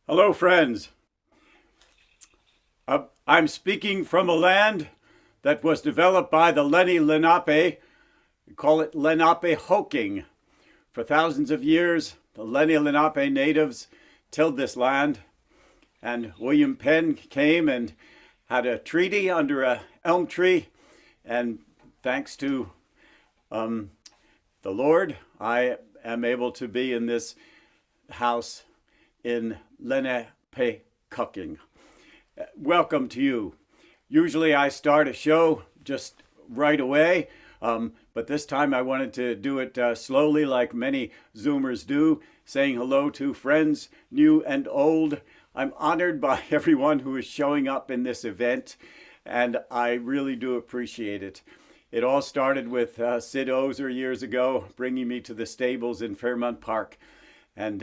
Hello, friends. I'm speaking from a land that was developed by the Lenni Lenape. We call it Lenape-Hoking. For thousands of years, the Lenni Lenape natives tilled this land, and William Penn came and had a treaty under an elm tree, and thanks to the Lord, I am able to be in this house in Lenape-Hoking. Welcome to you. Usually I start a show just right away, but this time I wanted to do it slowly like many Zoomers do, saying hello to friends, new and old. I'm honored by everyone who is showing up in this event, and I really do appreciate it. It all started with Sid Ozer years ago, bringing me to the stables in Fairmount Park. And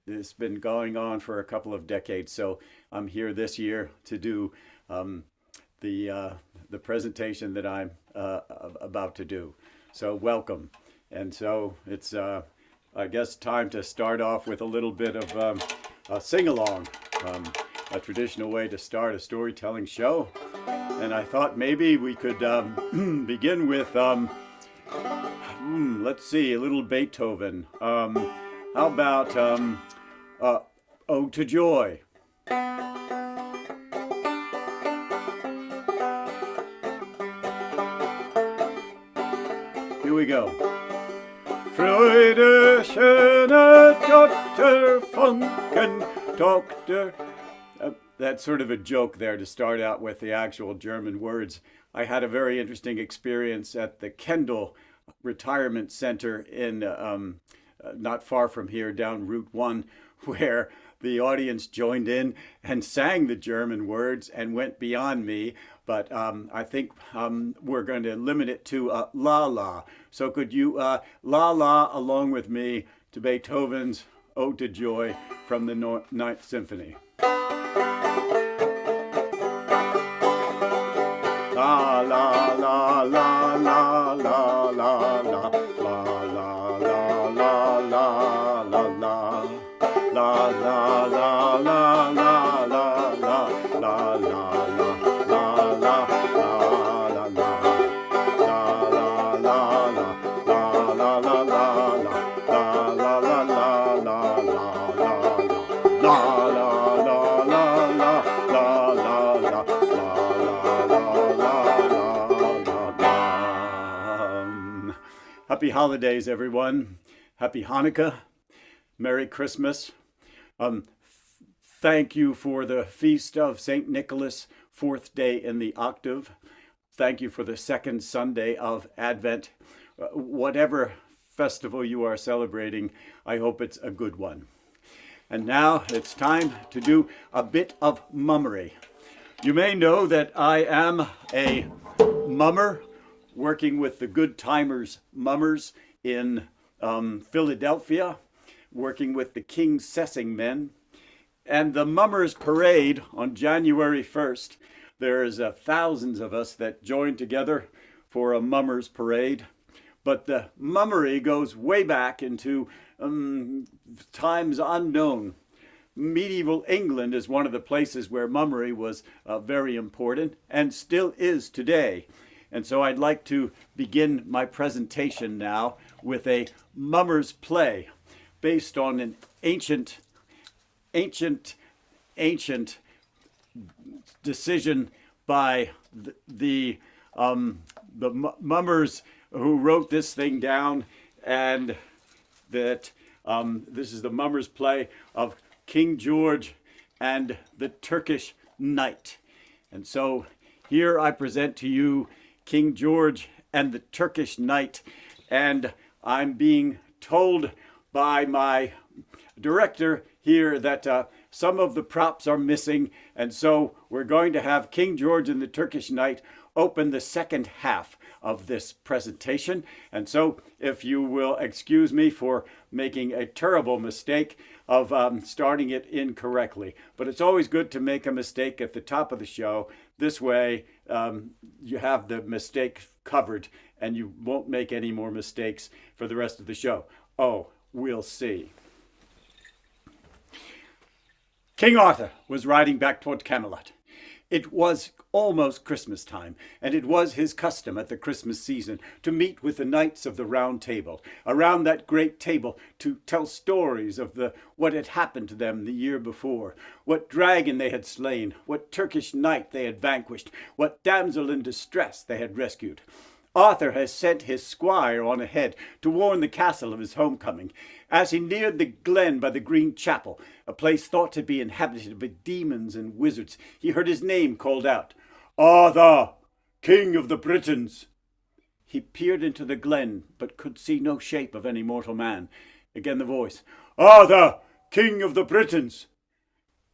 it's been going on for a couple of decades. So I'm here this year to do the presentation that I'm about to do. So welcome. And so it's, I guess, time to start off with a little bit of a sing-along, a traditional way to start a storytelling show. And I thought maybe we could begin with, let's see, a little Beethoven. How about Ode to Joy? Here we go. Freude, schöne Tochter, Funken, Tochter. That's sort of a joke there to start out with the actual German words. I had a very interesting experience at the Kendall Retirement Center in not far from here down Route 1, where the audience joined in and sang the German words and went beyond me. But I think we're going to limit it to la la. So could you la la along with me to Beethoven's Ode to Joy from the Ninth Symphony? La la la la la la la la. Happy holidays, everyone. Happy Hanukkah. Merry Christmas. Thank you for the feast of St. Nicholas, fourth day in the octave. Thank you for the second Sunday of Advent. Whatever festival you are celebrating, I hope it's a good one. And now it's time to do a bit of mummery. You may know that I am a mummer working with the Good Timers Mummers in Philadelphia, working with the King Sessing Men. And the Mummers Parade on January 1st, there's thousands of us that join together for a Mummers Parade. But the mummery goes way back into times unknown. Medieval England is one of the places where mummery was very important and still is today. And so I'd like to begin my presentation now with a mummer's play based on an ancient decision by the mummers who wrote this thing down, and that this is the mummer's play of King George and the Turkish Knight. And so here I present to you King George and the Turkish Knight, and I'm being told by my director here that some of the props are missing, and so we're going to have King George and the Turkish Knight open the second half of this presentation. And so if you will excuse me for making a terrible mistake of starting it incorrectly, but it's always good to make a mistake at the top of the show. This way you have the mistake covered and you won't make any more mistakes for the rest of the show. Oh, we'll see. King Arthur was riding back toward Camelot. It was almost Christmas time, and it was his custom at the Christmas season to meet with the knights of the Round Table, around that great table, to tell stories of what had happened to them the year before, what dragon they had slain, what Turkish knight they had vanquished, what damsel in distress they had rescued. Arthur has sent his squire on ahead to warn the castle of his homecoming. As he neared the glen by the Green Chapel, a place thought to be inhabited by demons and wizards, he heard his name called out. Arthur, King of the Britons! He peered into the glen, but could see no shape of any mortal man. Again the voice. Arthur, King of the Britons!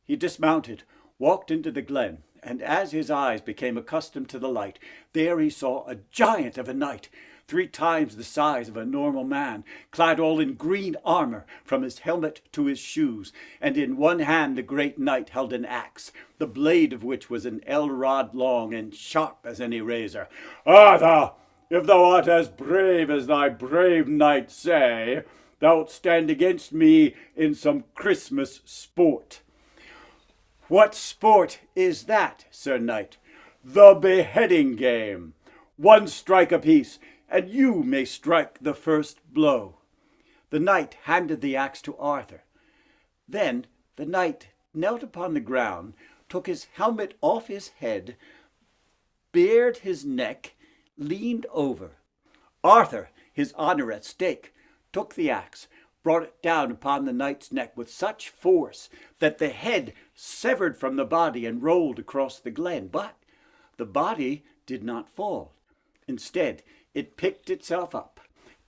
He dismounted, walked into the glen, and as his eyes became accustomed to the light, there he saw a giant of a knight, 3 times the size of a normal man, clad all in green armor, from his helmet to his shoes, and in one hand the great knight held an axe, the blade of which was an ell-rod long and sharp as any razor. Arthur, if thou art as brave as thy brave knights say, thou'lt stand against me in some Christmas sport. What sport is that, Sir Knight? The beheading game. 1 strike apiece, and you may strike the first blow. The knight handed the axe to Arthur. Then the knight knelt upon the ground, took his helmet off his head, bared his neck, leaned over. Arthur, his honor at stake, took the axe, brought it down upon the knight's neck with such force that the head severed from the body and rolled across the glen. But the body did not fall. Instead, it picked itself up,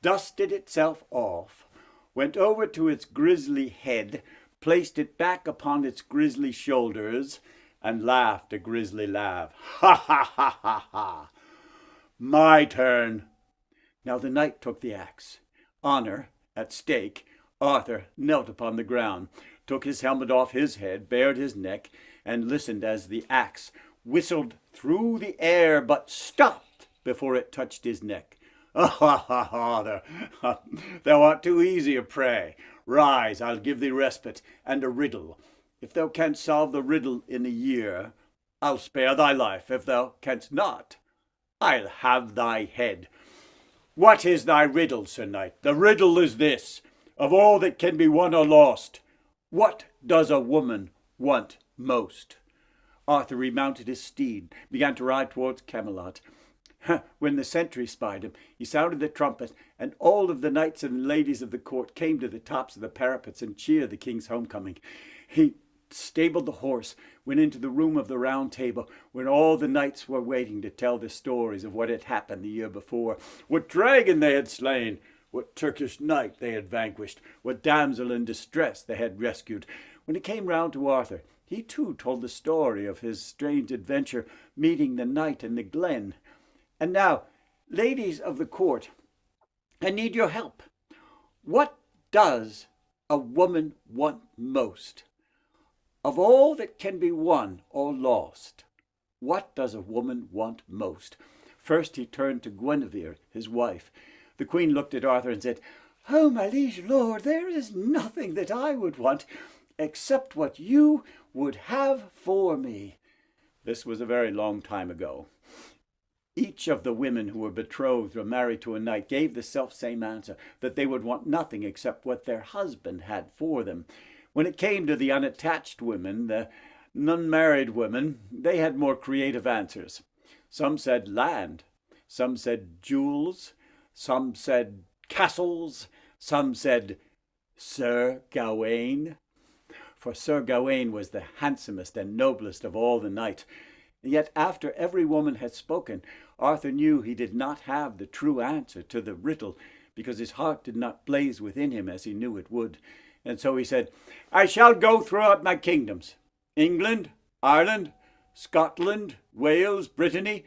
dusted itself off, went over to its grisly head, placed it back upon its grisly shoulders, and laughed a grisly laugh. Ha, ha, ha, ha, ha! My turn. Now the knight took the axe. Honor at stake, Arthur knelt upon the ground, took his helmet off his head, bared his neck, and listened as the axe whistled through the air, but stopped before it touched his neck. Ah, Arthur, thou art too easy a prey. Rise, I'll give thee respite, and a riddle. If thou canst solve the riddle in a year, I'll spare thy life. If thou canst not, I'll have thy head. What is thy riddle, Sir Knight? The riddle is this. Of all that can be won or lost, what does a woman want most? Arthur remounted his steed, began to ride towards Camelot. When the sentry spied him, he sounded the trumpet, and all of the knights and ladies of the court came to the tops of the parapets and cheered the king's homecoming. He stabled the horse, went into the room of the Round Table, when all the knights were waiting to tell the stories of what had happened the year before, what dragon they had slain, what Turkish knight they had vanquished, what damsel in distress they had rescued. When it came round to Arthur, he too told the story of his strange adventure meeting the knight in the glen. And now, ladies of the court, I need your help. What does a woman want most? Of all that can be won or lost, what does a woman want most? First he turned to Guinevere, his wife. The queen looked at Arthur and said, Oh, my liege lord, there is nothing that I would want except what you would have for me. This was a very long time ago. Each of the women who were betrothed or married to a knight gave the self-same answer, that they would want nothing except what their husband had for them. When it came to the unattached women, the unmarried women, they had more creative answers. Some said land, some said jewels, some said castles, some said Sir Gawain. For Sir Gawain was the handsomest and noblest of all the knights. Yet after every woman had spoken, Arthur knew he did not have the true answer to the riddle, because his heart did not blaze within him as he knew it would. And so he said, I shall go throughout my kingdoms, England, Ireland, Scotland, Wales, Brittany,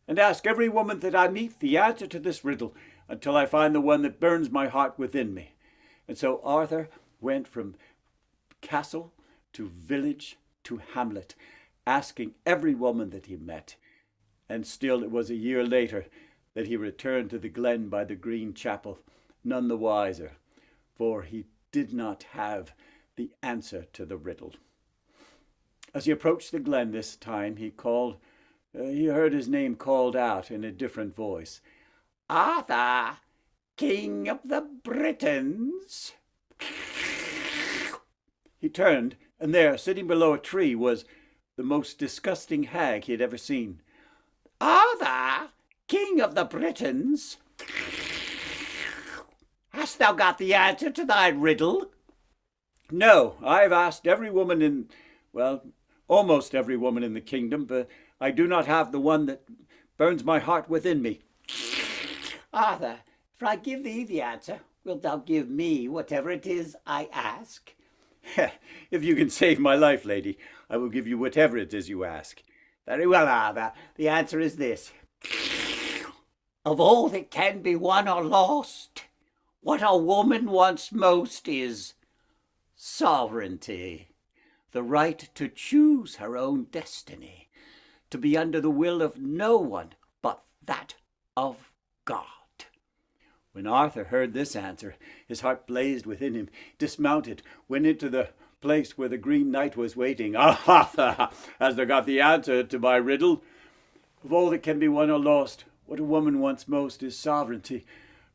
and ask every woman that I meet the answer to this riddle, until I find the one that burns my heart within me. And so Arthur went from castle to village to hamlet, asking every woman that he met. And still it was a year later that he returned to the glen by the Green Chapel, none the wiser, for he did not have the answer to the riddle. As he approached the glen this time, he heard his name called out in a different voice. Arthur, King of the Britons. He turned, and there, sitting below a tree, was the most disgusting hag he had ever seen. Arthur, King of the Britons, hast thou got the answer to thy riddle? No, I've asked every woman almost every woman in the kingdom, but I do not have the one that burns my heart within me. Arthur, if I give thee the answer, wilt thou give me whatever it is I ask? If you can save my life, lady, I will give you whatever it is you ask. Very well, Arthur. The answer is this. Of all that can be won or lost, what a woman wants most is sovereignty, the right to choose her own destiny, to be under the will of no one but that of God. When Arthur heard this answer, his heart blazed within him, dismounted, went into the place where the Green Knight was waiting. Arthur, hast thou got the answer to my riddle? Of all that can be won or lost, what a woman wants most is sovereignty,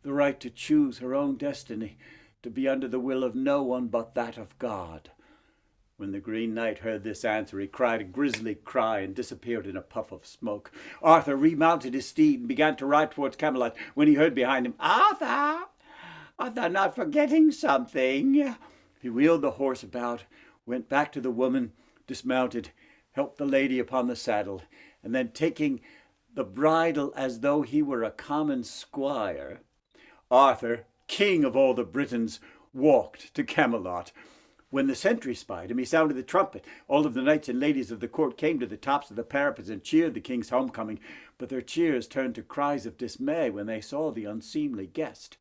the right to choose her own destiny, to be under the will of no one but that of God. When the Green Knight heard this answer, he cried a grisly cry and disappeared in a puff of smoke. Arthur remounted his steed and began to ride towards Camelot, when he heard behind him, Arthur, art thou not forgetting something? He wheeled the horse about, went back to the woman, dismounted, helped the lady upon the saddle, and then taking the bridle as though he were a common squire, Arthur, king of all the Britons, walked to Camelot. When the sentry spied him, he sounded the trumpet. All of the knights and ladies of the court came to the tops of the parapets and cheered the king's homecoming, but their cheers turned to cries of dismay when they saw the unseemly guest.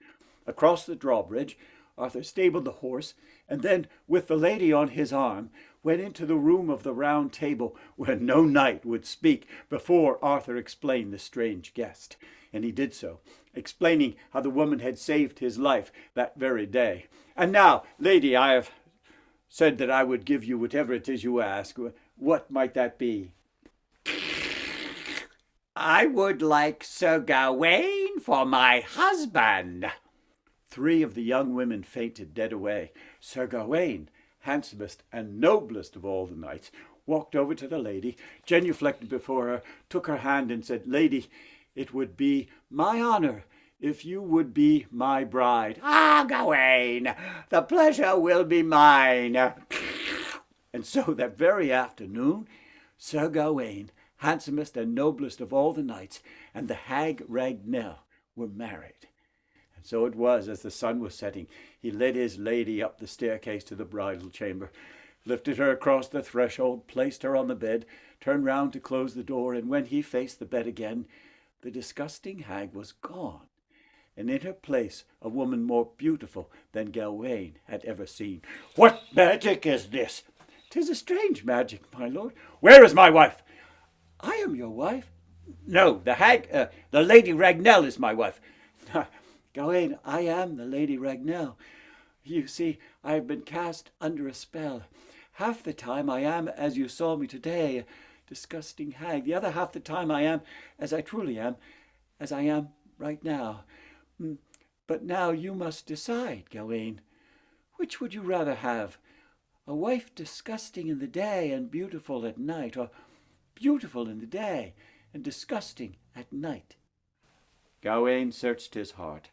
Across the drawbridge, Arthur stabled the horse, and then, with the lady on his arm, went into the room of the round table, where no knight would speak before Arthur explained the strange guest. And he did so, explaining how the woman had saved his life that very day. And now, lady, I have said that I would give you whatever it is you ask. What might that be? I would like Sir Gawain for my husband. 3 of the young women fainted dead away. Sir Gawain, handsomest and noblest of all the knights, walked over to the lady, genuflected before her, took her hand and said, Lady, it would be my honor if you would be my bride. Ah, Gawain, the pleasure will be mine. And so that very afternoon, Sir Gawain, handsomest and noblest of all the knights, and the hag Ragnell were married. And so it was, as the sun was setting, he led his lady up the staircase to the bridal chamber, lifted her across the threshold, placed her on the bed, turned round to close the door, and when he faced the bed again, the disgusting hag was gone, and in her place a woman more beautiful than Gawain had ever seen. What magic is this? 'Tis a strange magic, my lord. Where is my wife? I am your wife. No, the Lady Ragnell is my wife. Gawain, I am the Lady Ragnell. You see, I have been cast under a spell. Half the time I am, as you saw me today, a disgusting hag. The other half the time I am, as I truly am, as I am right now. But now you must decide, Gawain. Which would you rather have? A wife disgusting in the day and beautiful at night, or beautiful in the day and disgusting at night? Gawain searched his heart.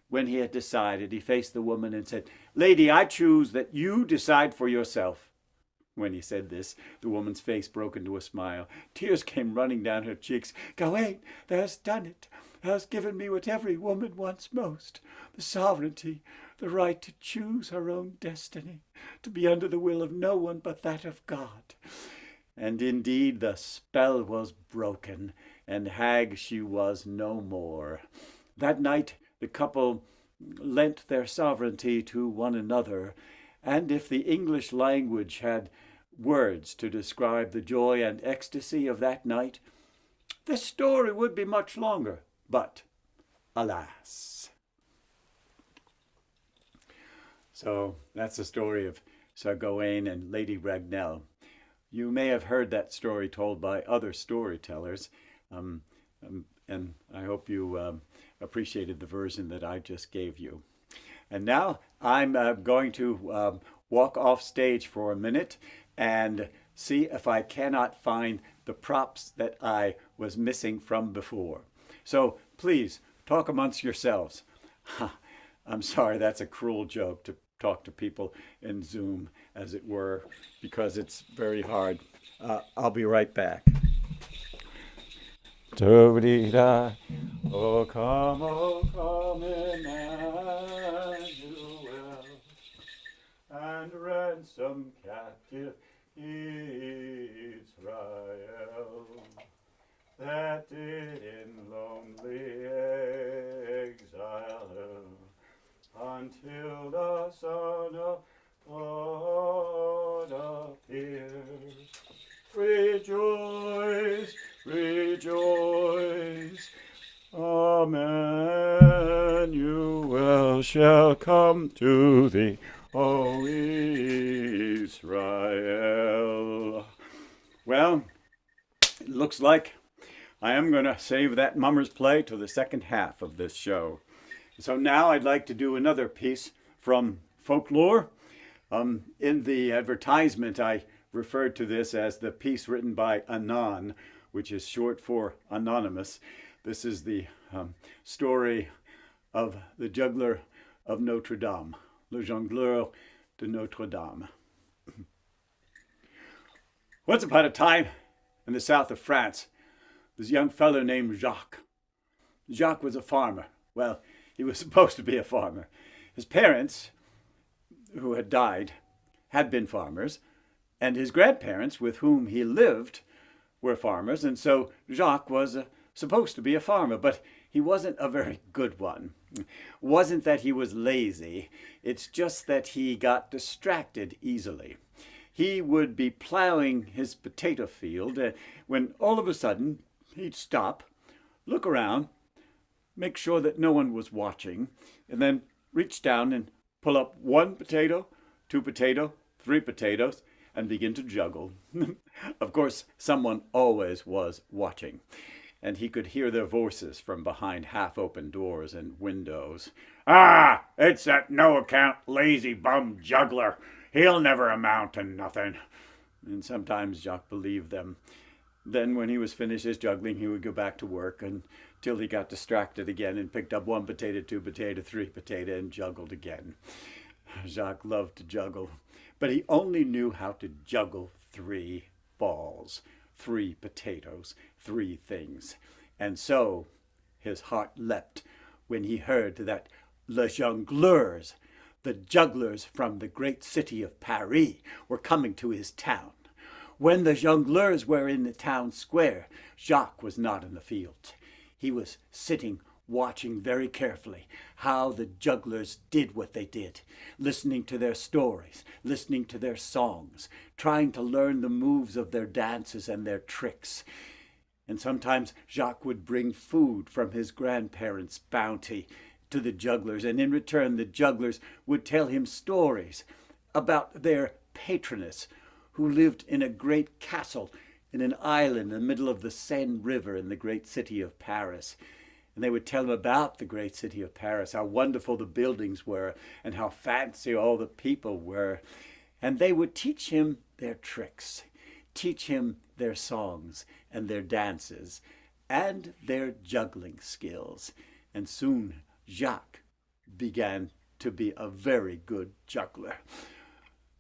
When he had decided, he faced the woman and said, Lady, I choose that you decide for yourself. When he said this, the woman's face broke into a smile. Tears came running down her cheeks. Gawain, thou hast done it. Thou hast given me what every woman wants most, the sovereignty, the right to choose her own destiny, to be under the will of no one but that of God. And indeed the spell was broken, and hag she was no more. That night the couple lent their sovereignty to one another, and if the English language had words to describe the joy and ecstasy of that night, the story would be much longer. But, alas. So that's the story of Sir Gawain and Lady Ragnell. You may have heard that story told by other storytellers, and I hope you appreciated the version that I just gave you. And now I'm going to walk off stage for a minute and see if I cannot find the props that I was missing from before. So please talk amongst yourselves. I'm sorry, that's a cruel joke to talk to people in Zoom, as it were, because it's very hard. I'll be right back. Do-dee-da. Oh, come, Emmanuel, and ransom captive Israel, that did in lonely exile until the Son of God appears. Rejoice, rejoice, Emmanuel shall come to thee, O Israel. Well, it looks like I am going to save that mummer's play to the second half of this show. So now I'd like to do another piece from folklore. In the advertisement, I referred to this as the piece written by Anon, which is short for anonymous. This is the story of the Juggler of Notre Dame, Le Jongleur de Notre Dame. Once upon a time, in the south of France, this young fellow named Jacques. Jacques was a farmer. Well, he was supposed to be a farmer. His parents, who had died, had been farmers, and his grandparents, with whom he lived, were farmers, and so Jacques was supposed to be a farmer, but he wasn't a very good one. It wasn't that he was lazy, it's just that he got distracted easily. He would be plowing his potato field when all of a sudden he'd stop, look around, make sure that no one was watching, and then reach down and pull up one potato, two potato, three potatoes, and begin to juggle. Of course, someone always was watching, and he could hear their voices from behind half-open doors and windows. "Ah, it's that no-account, lazy bum juggler. He'll never amount to nothing." And sometimes Jacques believed them. Then when he was finished his juggling, he would go back to work until he got distracted again and picked up one potato, two potato, three potato, and juggled again. Jacques loved to juggle, but he only knew how to juggle 3 balls, 3 potatoes, 3 things. And so his heart leapt when he heard that les jongleurs, the jugglers from the great city of Paris, were coming to his town. When the jongleurs were in the town square, Jacques was not in the field. He was sitting watching very carefully how the jugglers did what they did, listening to their stories, listening to their songs, trying to learn the moves of their dances and their tricks. And sometimes Jacques would bring food from his grandparents' bounty to the jugglers, and in return the jugglers would tell him stories about their patroness, who lived in a great castle in an island in the middle of the Seine River in the great city of Paris. And they would tell him about the great city of Paris, how wonderful the buildings were, and how fancy all the people were. And they would teach him their tricks, teach him their songs and their dances, and their juggling skills. And soon Jacques began to be a very good juggler.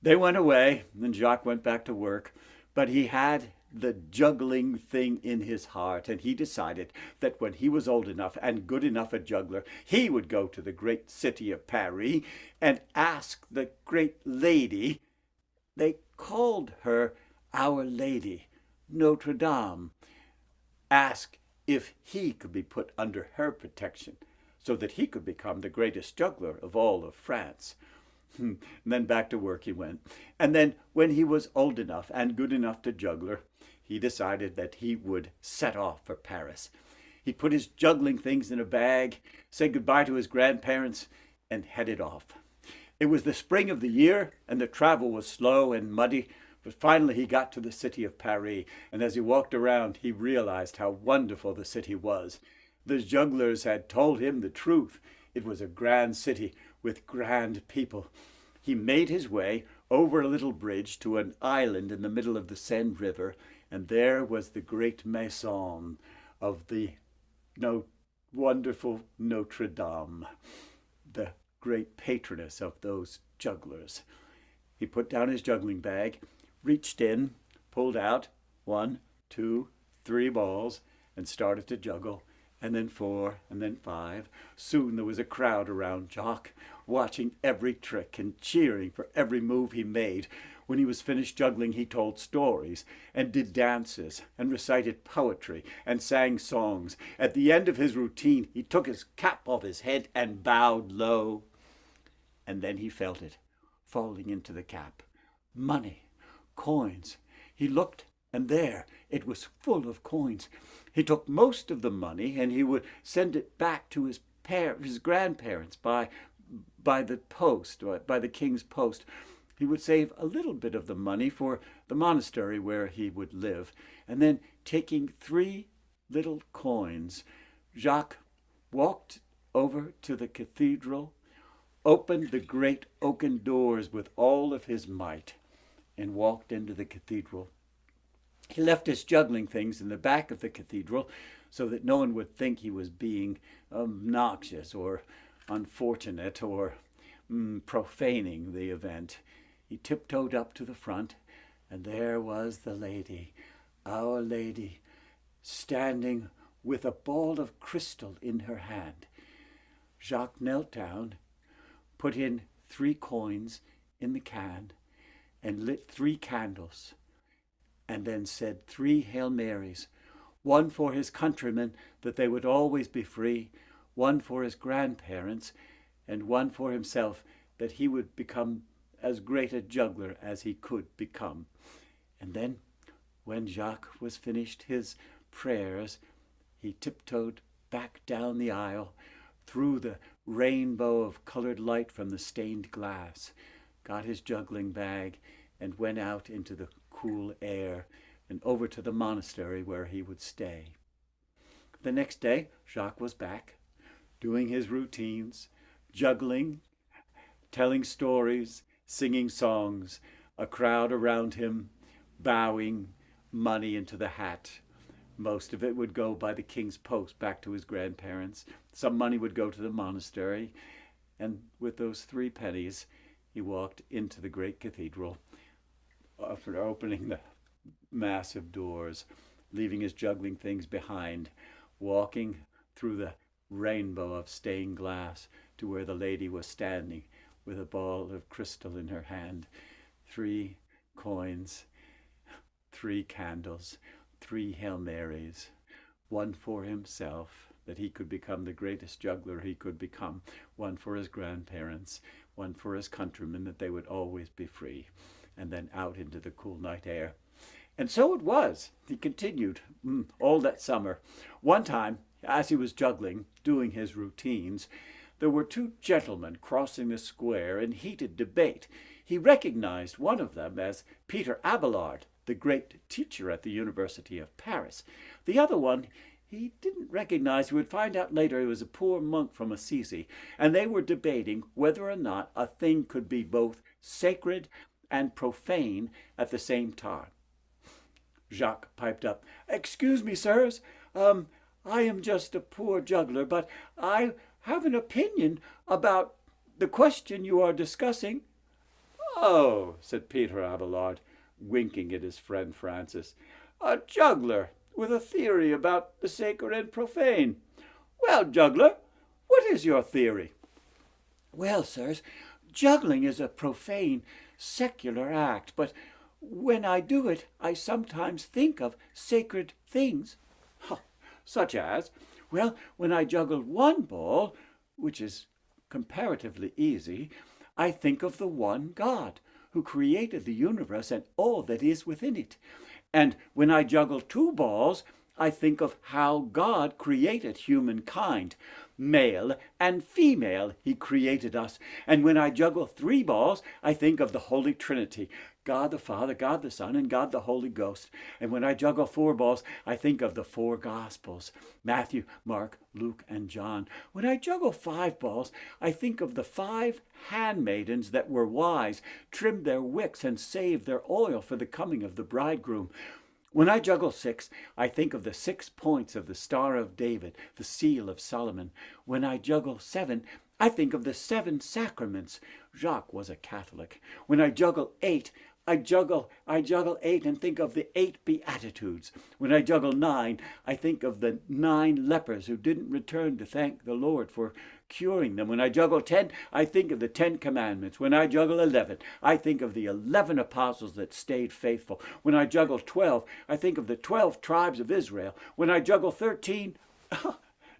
They went away, and Jacques went back to work, but he had the juggling thing in his heart, and he decided that when he was old enough and good enough a juggler, he would go to the great city of Paris and ask the great lady, they called her Our Lady, Notre Dame, ask if he could be put under her protection so that he could become the greatest juggler of all of France. And then back to work he went. And then when he was old enough and good enough to juggler, he decided that he would set off for Paris. He put his juggling things in a bag, said goodbye to his grandparents, and headed off. It was the spring of the year, and the travel was slow and muddy, But finally he got to the city of Paris, and as he walked around, he realized how wonderful the city was. The jugglers had told him the truth. It was a grand city with grand people. He made his way over a little bridge to an island in the middle of the Seine River, and there was the great maison of the wonderful Notre Dame, the great patroness of those jugglers. He put down his juggling bag, reached in, pulled out 1, 2, 3 balls, and started to juggle, and then 4, and then 5. Soon there was a crowd around Jacques, watching every trick and cheering for every move he made. When he was finished juggling, he told stories and did dances and recited poetry and sang songs. At the end of his routine, he took his cap off his head and bowed low. And then he felt it falling into the cap. Money, coins. He looked, and there it was full of coins. He took most of the money, and he would send it back to his grandparents by the post, or by the king's post. He would save a little bit of the money for the monastery where he would live, and then, taking 3 little coins, Jacques walked over to the cathedral, opened the great oaken doors with all of his might, and walked into the cathedral. He left his juggling things in the back of the cathedral so that no one would think he was being obnoxious or unfortunate or profaning the event. He tiptoed up to the front, and there was the lady, Our Lady, standing with a ball of crystal in her hand. Jacques knelt down, put in 3 coins in the can, and lit 3 candles, and then said 3 Hail Marys, one for his countrymen, that they would always be free, one for his grandparents, and one for himself, that he would become as great a juggler as he could become. And then, when Jacques was finished his prayers, he tiptoed back down the aisle, through the rainbow of colored light from the stained glass, got his juggling bag, and went out into the cool air and over to the monastery where he would stay. The next day, Jacques was back, doing his routines, juggling, telling stories, singing songs, a crowd around him, bowing, money into the hat. Most of it would go by the king's post back to his grandparents. Some money would go to the monastery. And with those 3 pennies, he walked into the great cathedral, after opening the massive doors, leaving his juggling things behind, walking through the rainbow of stained glass to where the lady was standing with a ball of crystal in her hand. 3 coins, 3 candles, 3 Hail Marys, one for himself, that he could become the greatest juggler he could become, one for his grandparents, one for his countrymen, that they would always be free, and then out into the cool night air. And so it was. He continued all that summer. One time, as he was juggling, doing his routines, there were 2 gentlemen crossing the square in heated debate. He recognized one of them as Peter Abelard, the great teacher at the University of Paris. The other one he didn't recognize. He would find out later he was a poor monk from Assisi, and they were debating whether or not a thing could be both sacred and profane at the same time. Jacques piped up, "Excuse me, sirs, I am just a poor juggler, but I have an opinion about the question you are discussing." "Oh," said Peter Abelard, winking at his friend Francis, "a juggler with a theory about the sacred and profane. Well, juggler, what is your theory?" "Well, sirs, juggling is a profane, secular act, but when I do it, I sometimes think of sacred things." "Such as?" "Well, when I juggle 1 ball, which is comparatively easy, I think of the one God who created the universe and all that is within it. And when I juggle 2 balls, I think of how God created humankind. Male and female, he created us. And when I juggle 3 balls, I think of the Holy Trinity, God the Father, God the Son, and God the Holy Ghost. And when I juggle 4 balls, I think of the 4 Gospels, Matthew, Mark, Luke, and John. When I juggle 5 balls, I think of the 5 handmaidens that were wise, trimmed their wicks, and saved their oil for the coming of the bridegroom. When I juggle 6, I think of the 6 points of the Star of David, the Seal of Solomon. When I juggle 7, I think of the 7 sacraments. Jacques was a Catholic. When I juggle 8, I juggle 8 and think of the 8 Beatitudes. When I juggle 9, I think of the 9 lepers who didn't return to thank the Lord for curing them. When I juggle 10, I think of the 10 Commandments. When I juggle 11, I think of the 11 apostles that stayed faithful. When I juggle 12, I think of the 12 tribes of Israel. When I juggle 13,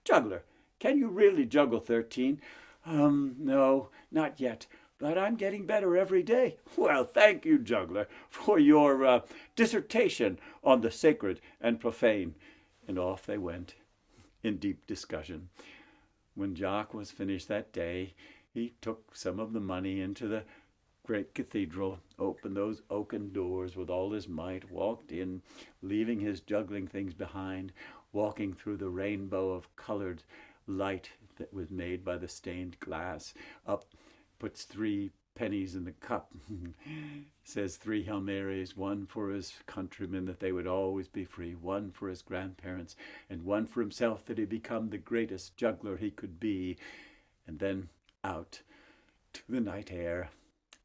juggler, can you really juggle 13? No, not yet. But I'm getting better every day. Well, thank you, juggler, for your dissertation on the sacred and profane. And off they went in deep discussion. When Jacques was finished that day, he took some of the money into the great cathedral, opened those oaken doors with all his might, walked in, leaving his juggling things behind, walking through the rainbow of colored light that was made by the stained glass, up, puts 3 pennies in the cup, says 3 Hail Marys, 1 for his countrymen that they would always be free, 1 for his grandparents, and 1 for himself that he'd become the greatest juggler he could be, and then out to the night air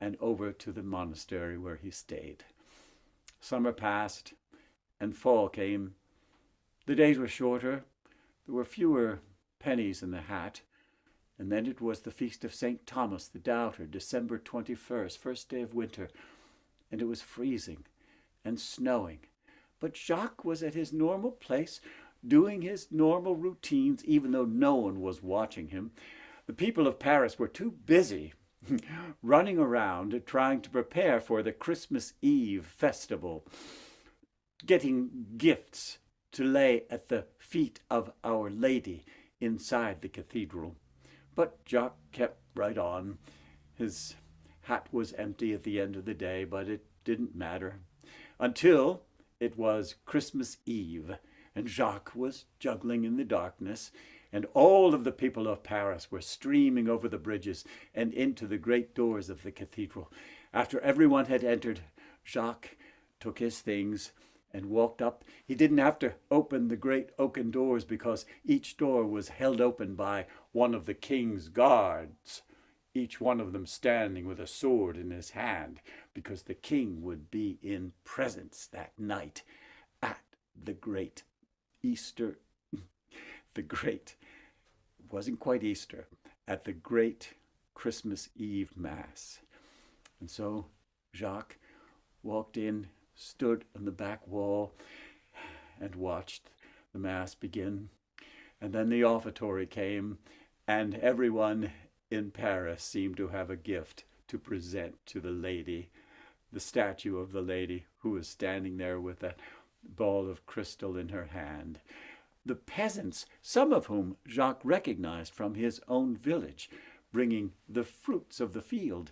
and over to the monastery where he stayed. Summer passed and fall came. The days were shorter. There were fewer pennies in the hat. And then it was the feast of St. Thomas the Doubter, December 21st, first day of winter, and it was freezing and snowing. But Jacques was at his normal place, doing his normal routines, even though no one was watching him. The people of Paris were too busy running around trying to prepare for the Christmas Eve festival, getting gifts to lay at the feet of Our Lady inside the cathedral. But Jacques kept right on. His hat was empty at the end of the day, but it didn't matter. Until it was Christmas Eve, and Jacques was juggling in the darkness, and all of the people of Paris were streaming over the bridges and into the great doors of the cathedral. After everyone had entered, Jacques took his things and walked up. He didn't have to open the great oaken doors because each door was held open by one of the king's guards, each one of them standing with a sword in his hand, because the king would be in presence that night at the great Easter, it wasn't quite Easter, at the great Christmas Eve Mass. And so Jacques walked in, stood on the back wall, and watched the Mass begin. And then the offertory came, and everyone in Paris seemed to have a gift to present to the lady, the statue of the lady who was standing there with a ball of crystal in her hand. The peasants, some of whom Jacques recognized from his own village, bringing the fruits of the field.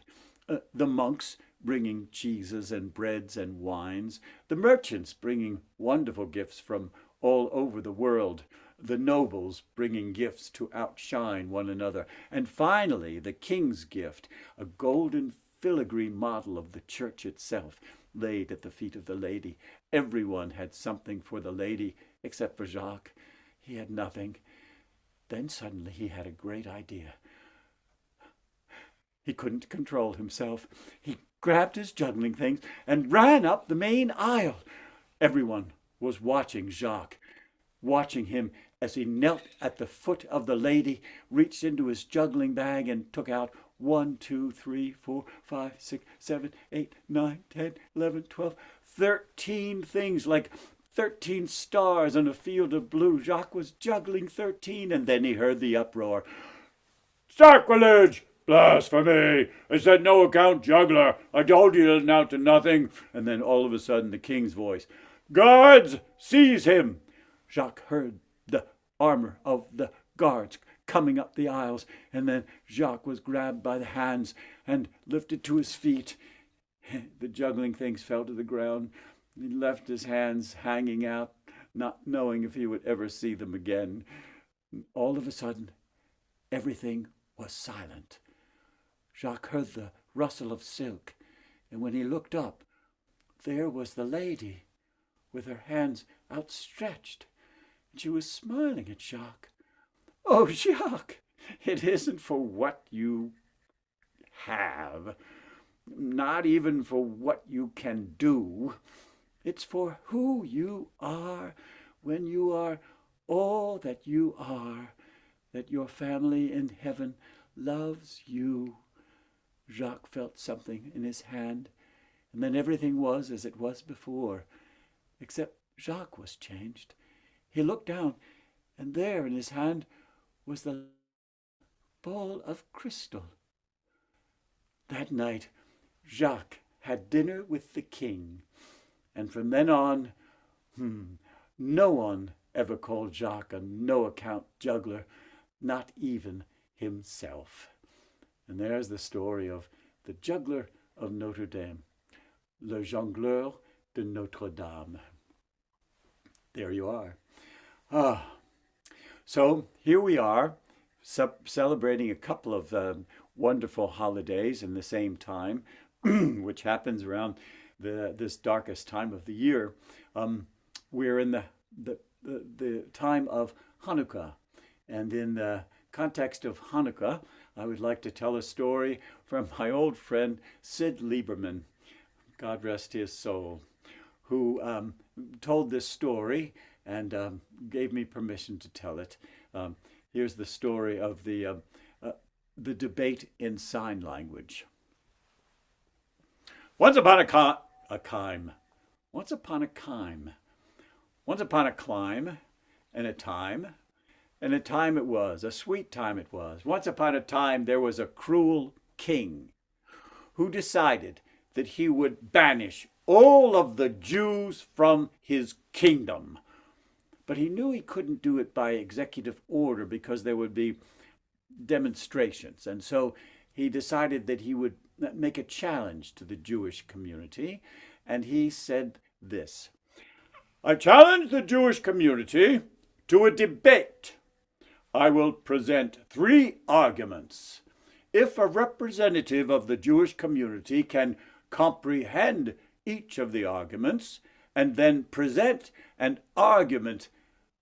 The monks bringing cheeses and breads and wines. The merchants bringing wonderful gifts from all over the world. The nobles bringing gifts to outshine one another. And finally, the king's gift, a golden filigree model of the church itself, laid at the feet of the lady. Everyone had something for the lady, except for Jacques. He had nothing. Then suddenly he had a great idea. He couldn't control himself. He grabbed his juggling things and ran up the main aisle. Everyone was watching Jacques, watching him as he knelt at the foot of the lady, reached into his juggling bag and took out 1, 2, 3, 4, 5, 6, 7, 8, 9, 10, 11, 12, 13 things, like 13 stars on a field of blue. Jacques was juggling 13, and then he heard the uproar. "Sacrilege! Blasphemy! I said no account juggler. I told you to amount to nothing." And then all of a sudden the king's voice, "Guards, seize him!" Jacques heard the armor of the guards coming up the aisles, and then Jacques was grabbed by the hands and lifted to his feet. The juggling things fell to the ground. He left his hands hanging out, not knowing if he would ever see them again. All of a sudden, everything was silent. Jacques heard the rustle of silk, and when he looked up, there was the lady with her hands outstretched, and she was smiling at Jacques. "Oh, Jacques, it isn't for what you have, not even for what you can do. It's for who you are when you are all that you are, that your family in heaven loves you." Jacques felt something in his hand, and then everything was as it was before, except Jacques was changed. He looked down, and there in his hand was the ball of crystal. That night, Jacques had dinner with the king, and from then on, no one ever called Jacques a no-account juggler, not even himself. And there's the story of the Juggler of Notre Dame, le Juggler de Notre Dame. There you are. So here we are, celebrating a couple of wonderful holidays in the same time, which happens around this darkest time of the year. We're in the time of Hanukkah, and in the context of Hanukkah, I would like to tell a story from my old friend Sid Lieberman, God rest his soul, who told this story and gave me permission to tell it. Here's the story of the debate in sign language. Once upon a climb, and a time, and a time it was, a sweet time it was. Once upon a time there was a cruel king who decided that he would banish all of the Jews from his kingdom. But he knew he couldn't do it by executive order because there would be demonstrations. And so he decided that he would make a challenge to the Jewish community. And he said this: "I challenge the Jewish community to a debate. I will present 3 arguments. If a representative of the Jewish community can comprehend each of the arguments and then present an argument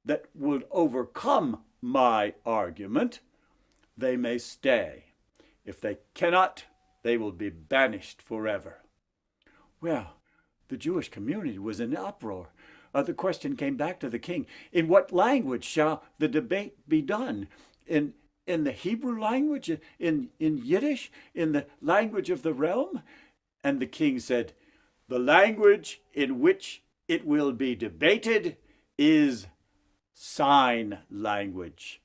that would overcome my argument, they may stay. If they cannot, they will be banished forever." Well, the Jewish community was in uproar. The question came back to the king: in what language shall the debate be done? In the Hebrew language? In Yiddish? In the language of the realm? And the king said, "The language in which it will be debated is sign language."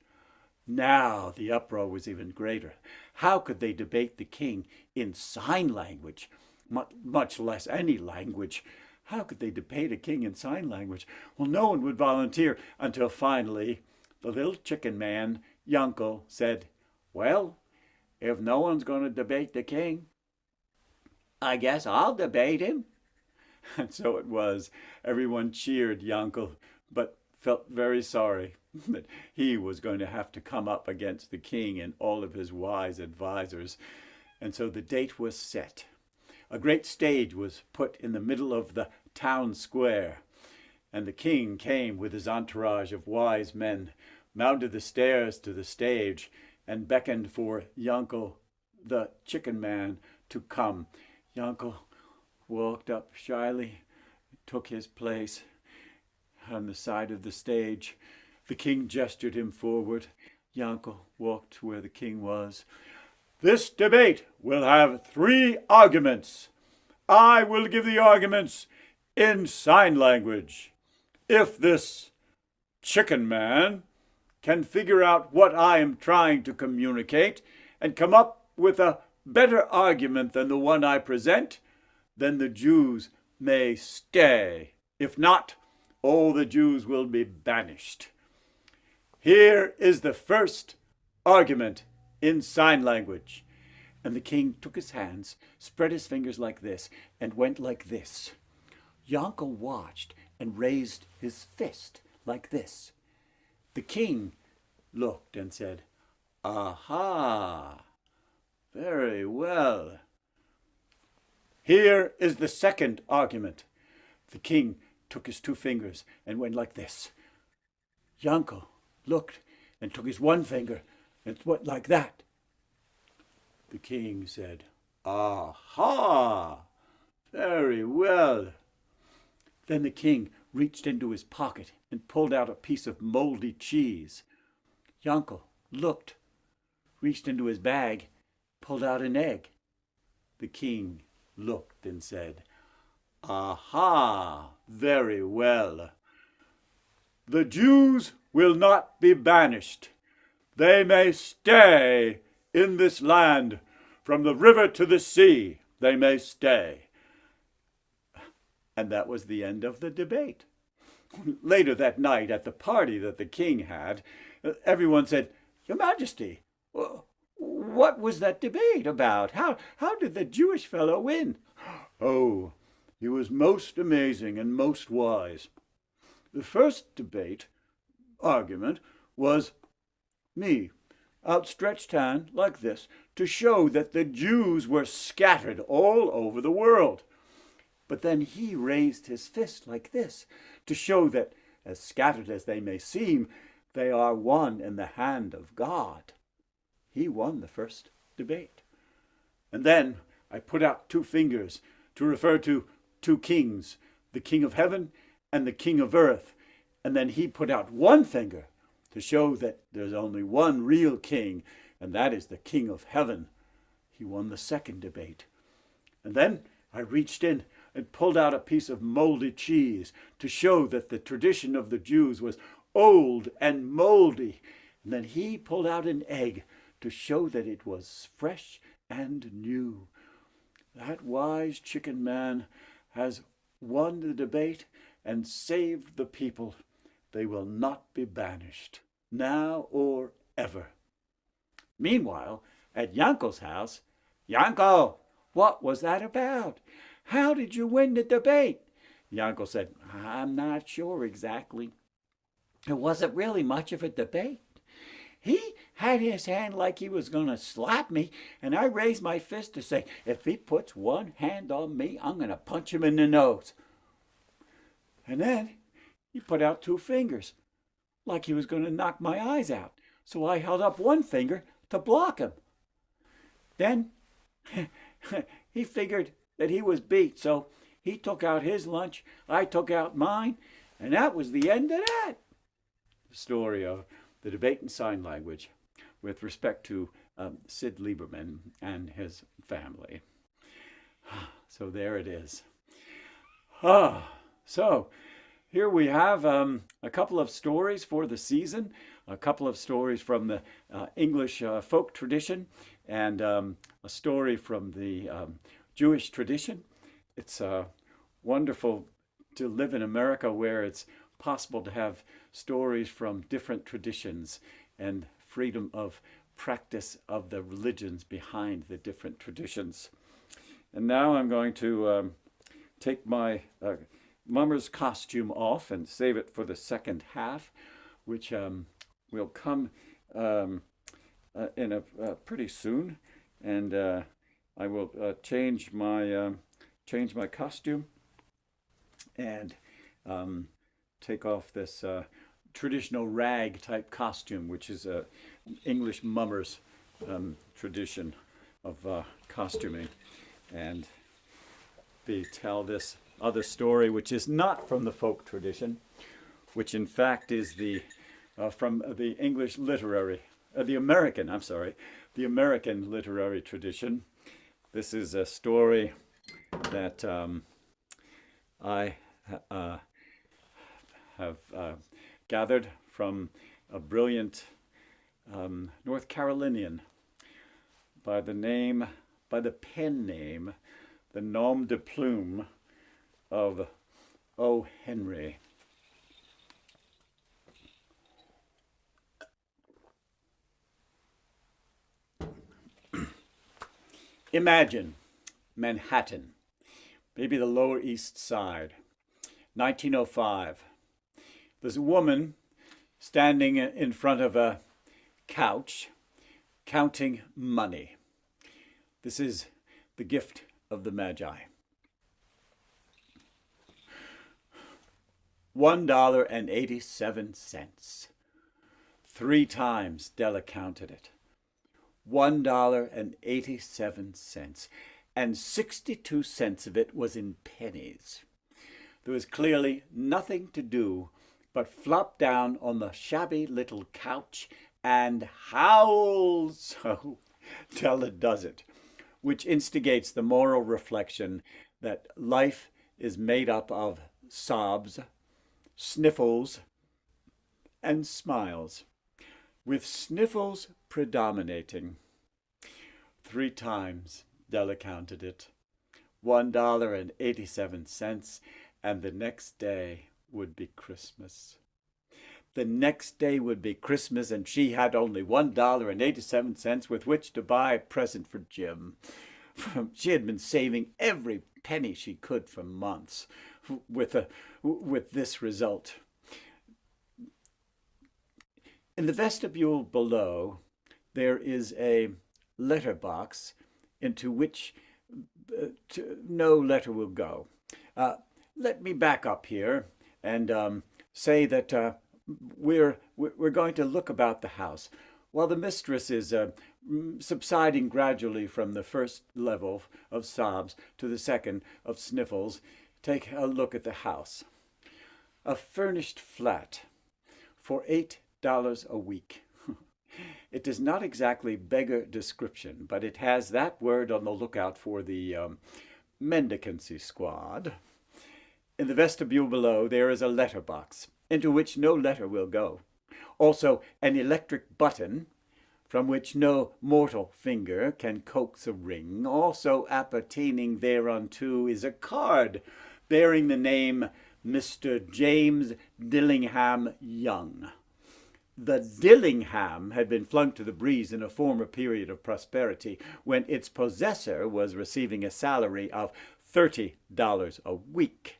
Now the uproar was even greater. How could they debate the king in sign language, much less any language? How could they debate a king in sign language? Well, no one would volunteer until finally the little chicken man, Yankel, said, "Well, if no one's going to debate the king, I guess I'll debate him." And so it was. Everyone cheered Yankel, but felt very sorry that he was going to have to come up against the king and all of his wise advisors. And so the date was set. A great stage was put in the middle of the town square, and the king came with his entourage of wise men, mounted the stairs to the stage, and beckoned for Yankel, the chicken man, to come. Yankel walked up shyly, took his place on the side of the stage. The king gestured him forward. Yankel walked to where the king was. "This debate will have 3 arguments. I will give the arguments in sign language. If this chicken man can figure out what I am trying to communicate and come up with a better argument than the one I present, then the Jews may stay. If not, all the Jews will be banished. Here is the first argument in sign language. And the king took his hands, spread his fingers like this, and went like this. Yanko watched and raised his fist like this. The king looked and said, "Aha! Very well." Here is the second argument. The king took his two fingers and went like this. Yanko looked and took his one finger and went like that. The king said, "Aha! Very well." Then the king reached into his pocket and pulled out a piece of moldy cheese. Yanko looked, reached into his bag, pulled out an egg. The king looked and said, "Aha! Very well. The Jews will not be banished. They may stay in this land. From the river to the sea, they may stay." And that was the end of the debate. Later that night, at the party that the king had, everyone said, "Your Majesty, what was that debate about? How did the Jewish fellow win?" "Oh, he was most amazing and most wise. The first debate, argument, was me, outstretched hand like this, to show that the Jews were scattered all over the world. But then he raised his fist like this, to show that, as scattered as they may seem, they are one in the hand of God. He won the first debate. And then I put out two fingers to refer to two kings, the king of heaven and the king of earth. And then he put out one finger to show that there's only one real king, and that is the king of heaven. He won the second debate. And then I reached in and pulled out a piece of moldy cheese to show that the tradition of the Jews was old and moldy. And then he pulled out an egg to show that it was fresh and new. That wise chicken man has won the debate and saved the people. They will not be banished, now or ever. Meanwhile, at Yanko's house, "Yanko, what was that about? How did you win the debate?" Yanko said, "I'm not sure exactly. It wasn't really much of a debate. He had his hand like he was going to slap me, and I raised my fist to say, if he puts one hand on me, I'm going to punch him in the nose. And then he put out two fingers, like he was going to knock my eyes out. So I held up one finger to block him. Then he figured that he was beat, so he took out his lunch, I took out mine, and that was the end of that." The story of the debate in sign language with respect to Sid Lieberman and his family. So there it is. So here we have a couple of stories for the season, a couple of stories from the English folk tradition, and a story from the Jewish tradition. It's wonderful to live in America where it's possible to have stories from different traditions and freedom of practice of the religions behind the different traditions. And now I'm going to take my mummer's costume off and save it for the second half, which will come in pretty soon. And I will change my costume and take off this traditional rag type costume, which is a English mummer's tradition of costuming, and tell this other story, which is not from the folk tradition, which in fact is from the English literary, the American literary tradition. This is a story that I have gathered from a brilliant North Carolinian by the pen name, the nom de plume of O. Henry. Imagine Manhattan, maybe the Lower East Side, 1905. There's a woman standing in front of a couch counting money. This is the gift of the Magi. $1.87. 3 times Della counted it. $1.87. And 62 cents of it was in pennies. There was clearly nothing to do but flop down on the shabby little couch and howl. So Della does it, which instigates the moral reflection that life is made up of sobs, sniffles, and smiles, with sniffles predominating. 3 times Della counted it. $1.87, and the next day would be Christmas. The next day would be Christmas, and she had only $1.87 with which to buy a present for Jim. She had been saving every penny she could for months, with this result. In the vestibule below, there is a letterbox into which no letter will go. Let me back up here and say that we're going to look about the house. While the mistress is subsiding gradually from the first level of sobs to the second of sniffles, take a look at the house. A furnished flat for $8 a week. It does not exactly beggar description, but it has that word on the lookout for the mendicancy squad. In the vestibule below, there is a letter box into which no letter will go. Also, an electric button from which no mortal finger can coax a ring. Also appertaining thereunto is a card bearing the name Mr. James Dillingham Young. The Dillingham had been flung to the breeze in a former period of prosperity when its possessor was receiving a salary of $30 a week.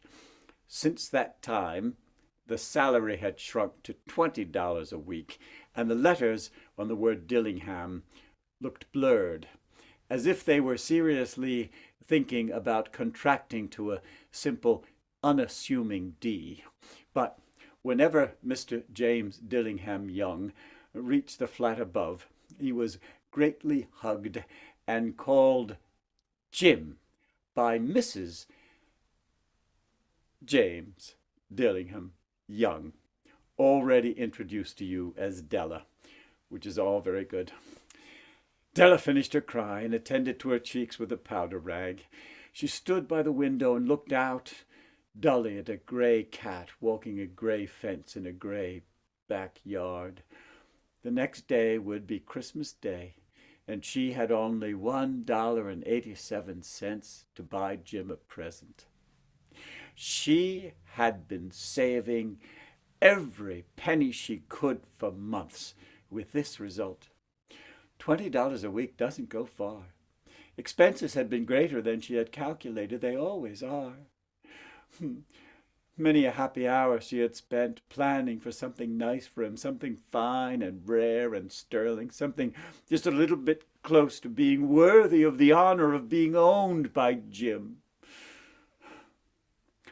Since that time, the salary had shrunk to $20 a week, and the letters on the word Dillingham looked blurred, as if they were seriously thinking about contracting to a simple, unassuming D. But whenever Mr. James Dillingham Young reached the flat above, he was greatly hugged and called Jim by Mrs. James Dillingham Young, already introduced to you as Della, which is all very good. Della finished her cry and attended to her cheeks with a powder rag. She stood by the window and looked out dully at a gray cat walking a gray fence in a gray backyard. The next day would be Christmas Day, and she had only $1.87 to buy Jim a present. She had been saving every penny she could for months, with this result. $20 a week doesn't go far. Expenses had been greater than she had calculated. They always are. Many a happy hour she had spent planning for something nice for him, something fine and rare and sterling, something just a little bit close to being worthy of the honor of being owned by Jim.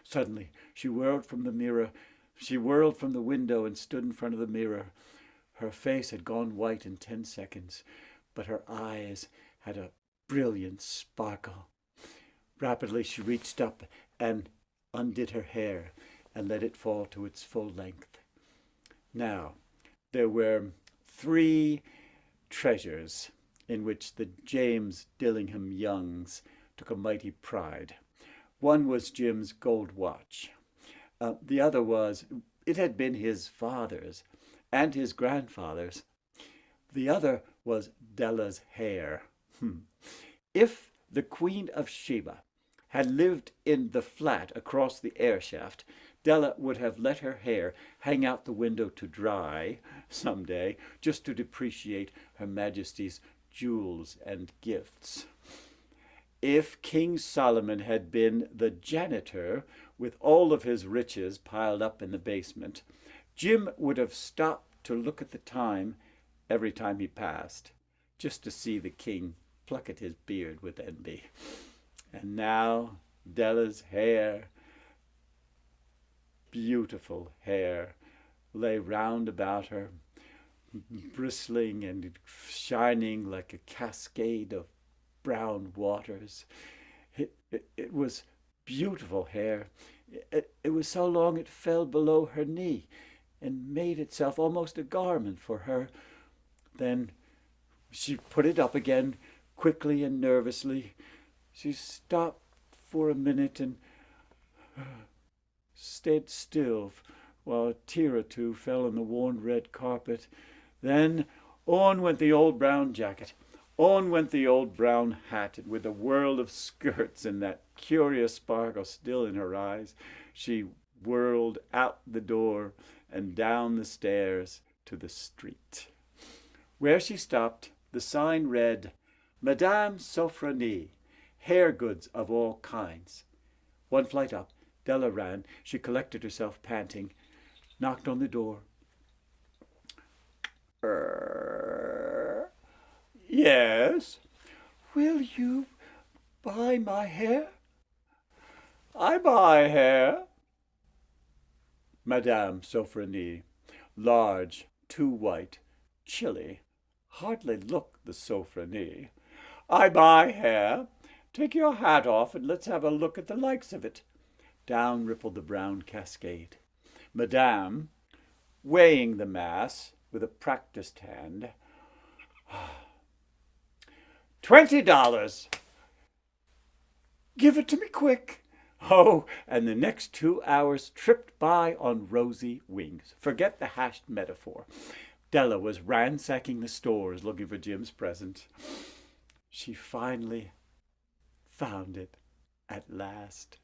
Suddenly, she whirled from the mirror. She whirled from the window and stood in front of the mirror. Her face had gone white in 10 seconds, but her eyes had a brilliant sparkle. Rapidly, she reached up and undid her hair and let it fall to its full length. Now, there were 3 treasures in which the James Dillingham Youngs took a mighty pride. One was Jim's gold watch. The other was, it had been his father's and his grandfather's. The other was Della's hair. If the Queen of Sheba had lived in the flat across the air shaft, Della would have let her hair hang out the window to dry some day, just to depreciate Her Majesty's jewels and gifts. If King Solomon had been the janitor with all of his riches piled up in the basement, Jim would have stopped to look at the time every time he passed, just to see the king pluck at his beard with envy. And now Della's hair, beautiful hair, lay round about her, bristling and shining like a cascade of brown waters. It was beautiful hair. It was so long it fell below her knee and made itself almost a garment for her. Then she put it up again quickly and nervously. She stopped for a minute and stayed still while a tear or two fell on the worn red carpet. Then on went the old brown jacket. On went the old brown hat, and with a whirl of skirts and that curious sparkle still in her eyes, she whirled out the door and down the stairs to the street. Where she stopped, the sign read, Madame Sofronie, hair goods of all kinds. One flight up, Della ran. She collected herself, panting, knocked on the door. Yes? Will you buy my hair? I buy hair. Madame Sofronie, large, too white, chilly, hardly looked the Sofronie. I buy hair. Take your hat off and let's have a look at the likes of it. Down rippled the brown cascade. Madame, weighing the mass with a practised hand, $20. Give it to me quick. Oh, and the next 2 hours tripped by on rosy wings. Forget the hashed metaphor. Della was ransacking the stores looking for Jim's present. She finally found it at last.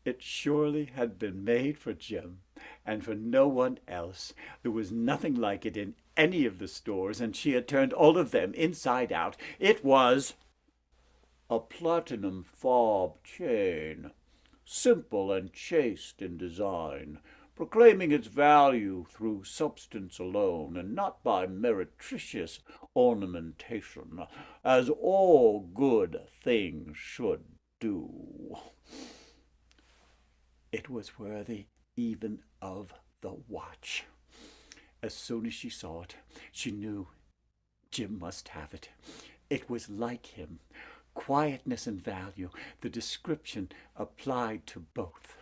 It surely had been made for Jim, and for no one else. There was nothing like it in any of the stores, and she had turned all of them inside out. It was a platinum fob chain, simple and chaste in design, proclaiming its value through substance alone, and not by meretricious ornamentation, as all good things should do. It was worthy even of the watch. As soon as she saw it, she knew Jim must have it. It was like him. Quietness and value, the description applied to both.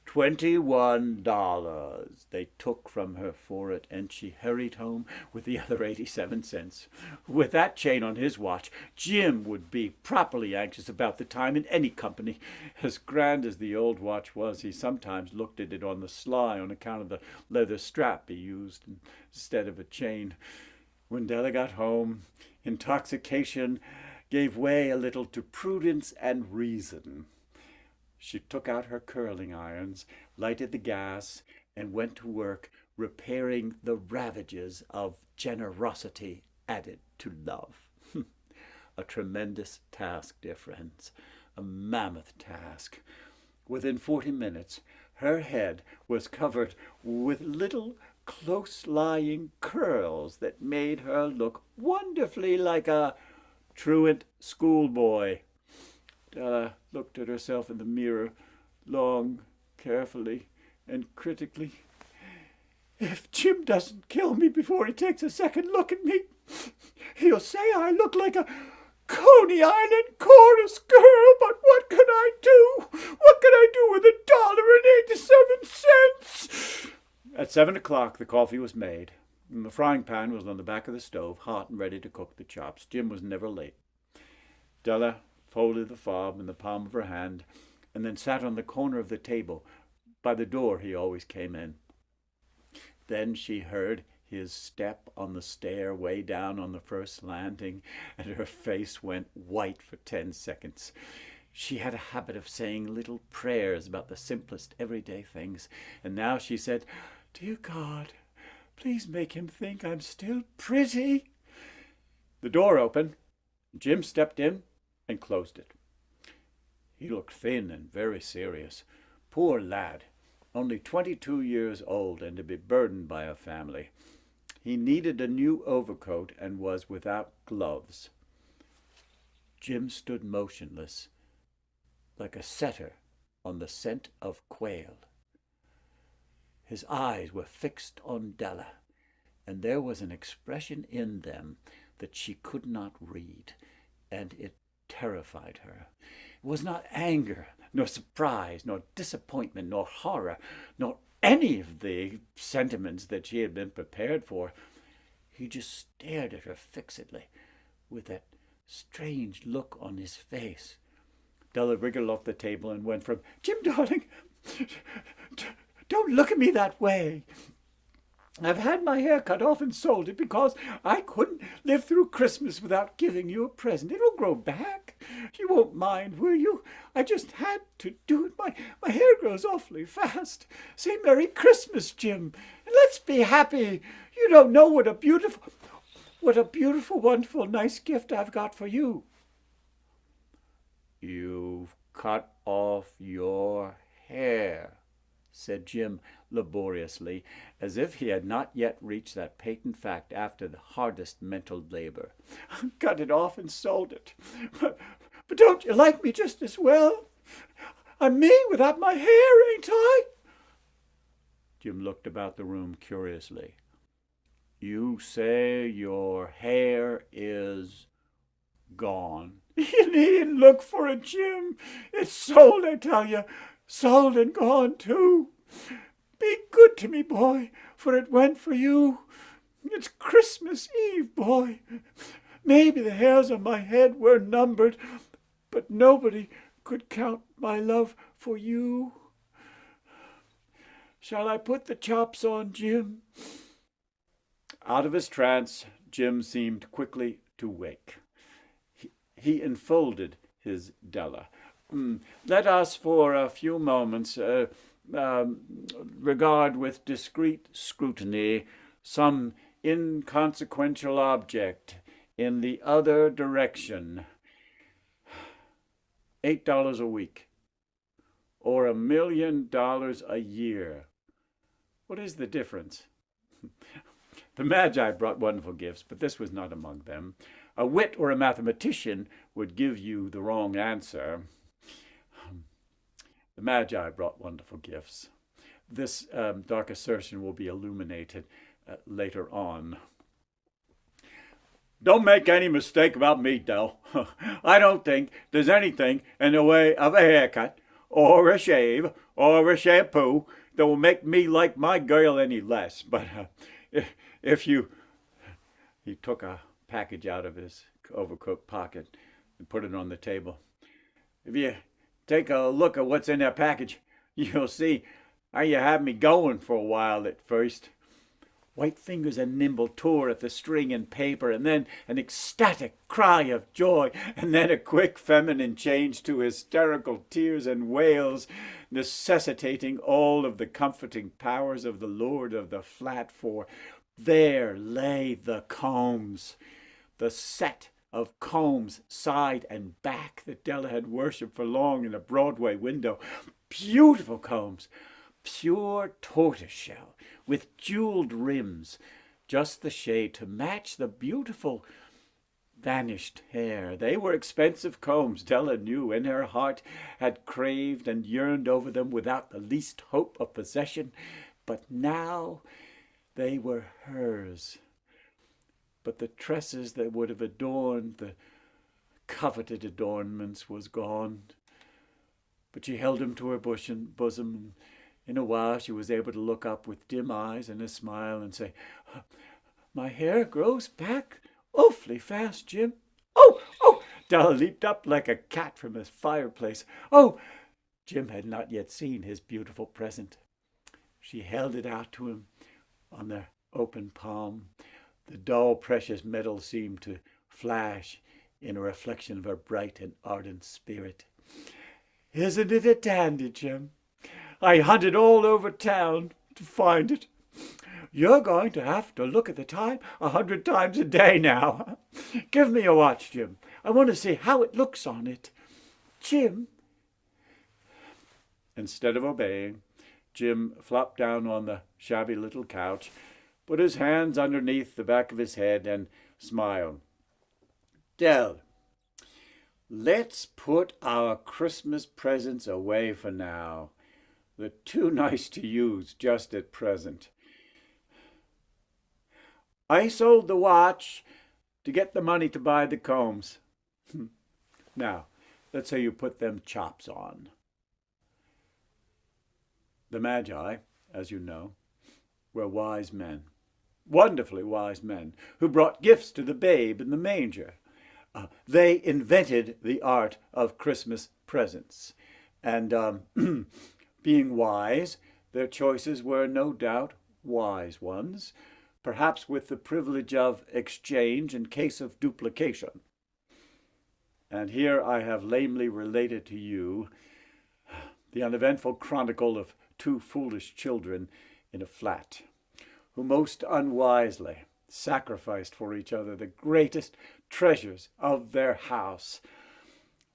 $21 they took from her for it, and she hurried home with the other 87 cents. With that chain on his watch, Jim would be properly anxious about the time in any company. As grand as the old watch was, he sometimes looked at it on the sly on account of the leather strap he used instead of a chain. When Della got home, intoxication gave way a little to prudence and reason. She took out her curling irons, lighted the gas, and went to work repairing the ravages of generosity added to love. A tremendous task, dear friends, a mammoth task. Within 40 minutes, her head was covered with little close-lying curls that made her look wonderfully like a truant schoolboy. Della looked at herself in the mirror long, carefully, and critically. If Jim doesn't kill me before he takes a second look at me, he'll say I look like a Coney Island chorus girl, but what can I do? What can I do with $1.87? At 7 o'clock, the coffee was made, and the frying pan was on the back of the stove, hot and ready to cook the chops. Jim was never late. Della folded the fob in the palm of her hand, and then sat on the corner of the table by the door he always came in. Then she heard his step on the stair way down on the first landing, and her face went white for 10 seconds. She had a habit of saying little prayers about the simplest everyday things, and now she said, "Dear God, please make him think I'm still pretty." The door opened. Jim stepped in and closed it. He looked thin and very serious. Poor lad, only 22 years old and to be burdened by a family. He needed a new overcoat and was without gloves. Jim stood motionless, like a setter on the scent of quail. His eyes were fixed on Della, and there was an expression in them that she could not read, and it terrified her. It was not anger, nor surprise, nor disappointment, nor horror, nor any of the sentiments that she had been prepared for. He just stared at her fixedly, with that strange look on his face. Della wriggled off the table and went from, "Jim, darling, don't look at me that way. I've had my hair cut off and sold it because I couldn't live through Christmas without giving you a present. It'll grow back. You won't mind, will you? I just had to do it. My hair grows awfully fast. Say Merry Christmas, Jim, and let's be happy. You don't know what a beautiful, wonderful, nice gift I've got for you." "You've cut off your hair," said Jim laboriously, as if he had not yet reached that patent fact after the hardest mental labor. "Cut it off and sold it. But don't you like me just as well? I'm me without my hair, ain't I?" Jim looked about the room curiously. "You say your hair is gone?" "You needn't look for it, Jim. It's sold, I tell you. Sold and gone, too. Be good to me, boy, for it went for you. It's Christmas Eve, boy. Maybe the hairs on my head were numbered, but nobody could count my love for you. Shall I put the chops on, Jim?" Out of his trance, Jim seemed quickly to wake. He enfolded his Della. "Let us for a few moments regard with discreet scrutiny some inconsequential object in the other direction. $8 a week, or $1 million a year. What is the difference?" The Magi brought wonderful gifts, but this was not among them. A wit or a mathematician would give you the wrong answer. The Magi brought wonderful gifts. This dark assertion will be illuminated later on. "Don't make any mistake about me, Del. I don't think there's anything in the way of a haircut, or a shave, or a shampoo that will make me like my girl any less. But if you..." He took a package out of his overcoat pocket and put it on the table. "If you take a look at what's in that package, you'll see how you had me going for a while at first." White fingers and nimble tore at the string and paper, and then an ecstatic cry of joy, and then a quick feminine change to hysterical tears and wails, necessitating all of the comforting powers of the Lord of the Flat, for there lay the combs, the set of combs side and back that Della had worshipped for long in a Broadway window. Beautiful combs, pure tortoiseshell, with jeweled rims, just the shade to match the beautiful vanished hair. They were expensive combs, Della knew, and her heart had craved and yearned over them without the least hope of possession. But now they were hers. But the tresses that would have adorned the coveted adornments was gone. But she held him to her bosom, and in a while she was able to look up with dim eyes and a smile and say, "My hair grows back awfully fast, Jim." Oh! Della leaped up like a cat from a fireplace. "Oh!" Jim had not yet seen his beautiful present. She held it out to him on the open palm. The dull, precious metal seemed to flash in a reflection of her bright and ardent spirit. "Isn't it a dandy, Jim? I hunted all over town to find it. You're going to have to look at the time 100 times a day now. Give me a watch, Jim. I want to see how it looks on it. Jim. Instead of obeying, Jim flopped down on the shabby little couch, put his hands underneath the back of his head, and smiled. Dell, let's put our Christmas presents away for now. They're too nice to use just at present. I sold the watch to get the money to buy the combs. Now, let's say you put them chops on. The Magi, as you know, were wise men, wonderfully wise men, who brought gifts to the babe in the manger. They invented the art of Christmas presents. And being wise, their choices were no doubt wise ones, perhaps with the privilege of exchange in case of duplication. And here I have lamely related to you the uneventful chronicle of two foolish children in a flat, who most unwisely sacrificed for each other the greatest treasures of their house.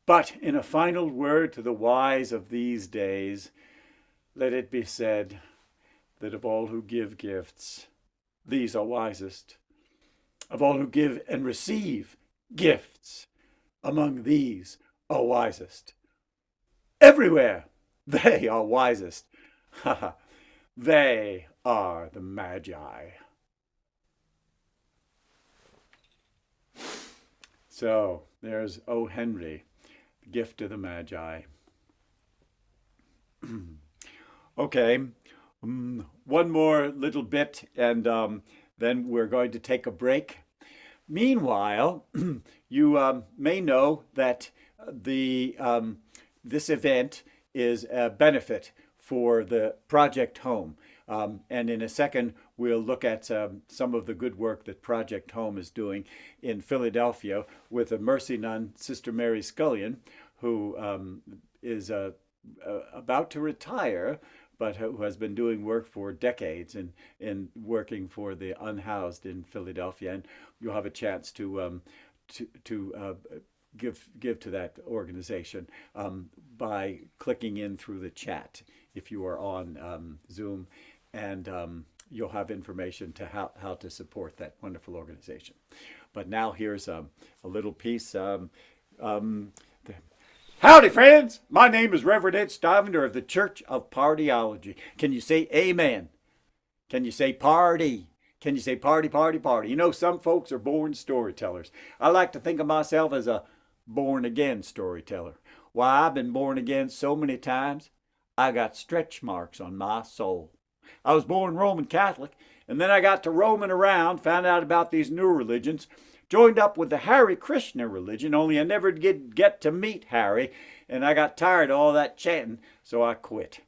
But in a final word to the wise of these days, let it be said that of all who give gifts, these are wisest. Of all who give and receive gifts, among these are wisest. Everywhere they are wisest. They are the Magi. So there's O. Henry, the gift of the Magi. Okay, one more little bit, and then we're going to take a break. Meanwhile, you may know that this event is a benefit for the Project Home. And in a second, we'll look at some of the good work that Project Home is doing in Philadelphia with a mercy nun, Sister Mary Scullion, who is about to retire, but who has been doing work for decades in working for the unhoused in Philadelphia. And you'll have a chance to give to that organization by clicking in through the chat if you are on Zoom, and you'll have information to how to support that wonderful organization. But now here's a little piece. Howdy, friends! My name is Reverend Ed Stivender of the Church of Partyology. Can you say amen? Can you say party? Can you say party, party, party? You know, some folks are born storytellers. I like to think of myself as a born-again storyteller. Why, I've been born again so many times, I got stretch marks on my soul. I was born Roman Catholic, and then I got to roaming around, found out about these new religions, joined up with the Hare Krishna religion, only I never did get to meet Harry, and I got tired of all that chanting, so I quit.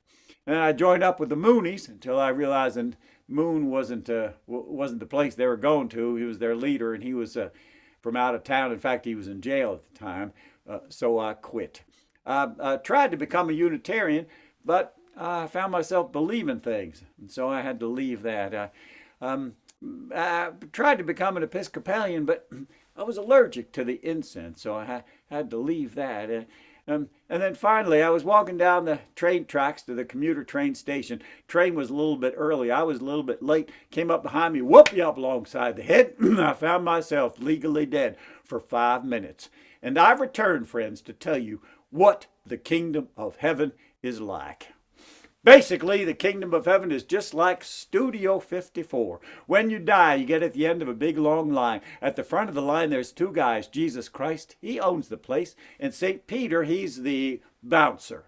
And then I joined up with the Moonies until I realized that Moon wasn't the place they were going to. He was their leader, and he was from out of town. In fact, he was in jail at the time, so I quit. I tried to become a Unitarian, but I found myself believing things, and so I had to leave that. I tried to become an Episcopalian, but I was allergic to the incense, so I had to leave that. And then finally, I was walking down the train tracks to the commuter train station. Train was a little bit early. I was a little bit late. Came up behind me, whooped me up alongside the head. I found myself legally dead for 5 minutes. And I've returned, friends, to tell you what the kingdom of heaven is like. Basically, the kingdom of heaven is just like Studio 54. When you die, you get at the end of a big long line. At the front of the line, there's two guys. Jesus Christ, he owns the place. And St. Peter, he's the bouncer.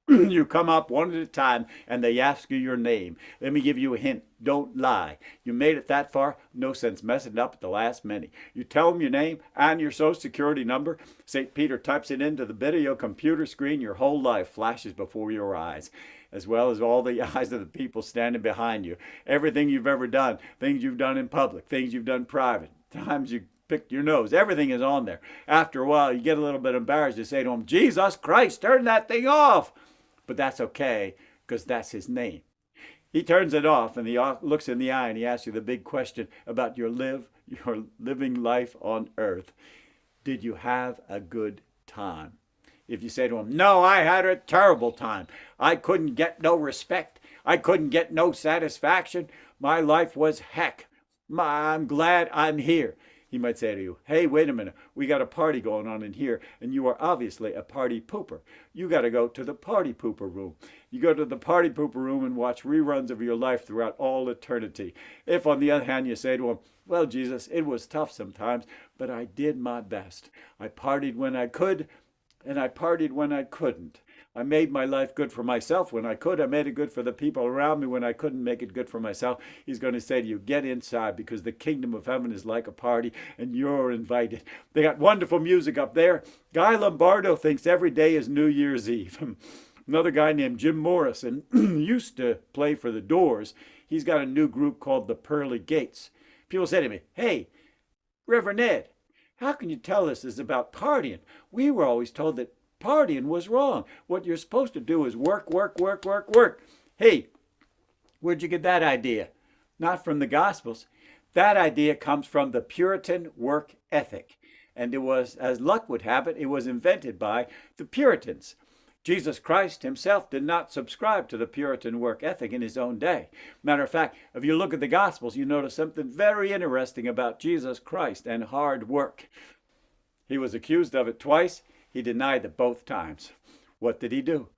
You come up one at a time, and they ask you your name. Let me give you a hint. Don't lie. You made it that far, no sense messing it up at the last minute. You tell them your name and your social security number. St. Peter types it into the video computer screen. Your whole life flashes before your eyes, as well as all the eyes of the people standing behind you. Everything you've ever done, things you've done in public, things you've done private, times you picked your nose, everything is on there. After a while, you get a little bit embarrassed to say to him, Jesus Christ, turn that thing off. But that's okay, because that's his name. He turns it off and he looks in the eye and he asks you the big question about your living life on earth. Did you have a good time? If you say to him, no, I had a terrible time. I couldn't get no respect. I couldn't get no satisfaction. My life was heck. I'm glad I'm here. He might say to you, hey, wait a minute. We got a party going on in here, and you are obviously a party pooper. You got to go to the party pooper room. You go to the party pooper room and watch reruns of your life throughout all eternity. If, on the other hand, you say to him, well, Jesus, it was tough sometimes, but I did my best. I partied when I could, and I partied when I couldn't. I made my life good for myself when I could. I made it good for the people around me when I couldn't make it good for myself. He's going to say to you, get inside, because the kingdom of heaven is like a party and you're invited. They got wonderful music up there. Guy Lombardo thinks every day is New Year's Eve. Another guy named Jim Morrison used to play for the Doors. He's got a new group called the Pearly Gates. People say to me, hey, Reverend Ed, how can you tell us this is about partying? We were always told that partying was wrong. What you're supposed to do is work, work, work, work, work. Hey, where'd you get that idea? Not from the Gospels. That idea comes from the Puritan work ethic. And it was, as luck would have it, it was invented by the Puritans. Jesus Christ himself did not subscribe to the Puritan work ethic in his own day. Matter of fact, if you look at the Gospels, you notice something very interesting about Jesus Christ and hard work. He was accused of it twice. He denied it both times. What did he do?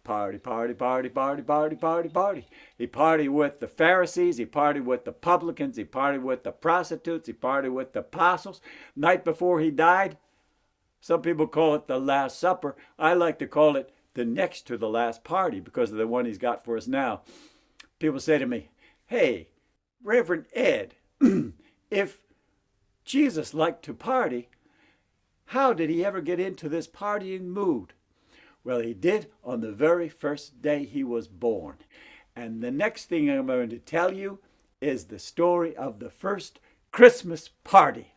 Party, party, party, party, party, party, party. He partied with the Pharisees. He partied with the publicans. He partied with the prostitutes. He partied with the apostles. Night before he died, some people call it the Last Supper. I like to call it the next to the last party because of the one he's got for us now. People say to me, hey, Reverend Ed, if Jesus liked to party, how did he ever get into this partying mood? Well, he did on the very first day he was born. And the next thing I'm going to tell you is the story of the first Christmas party.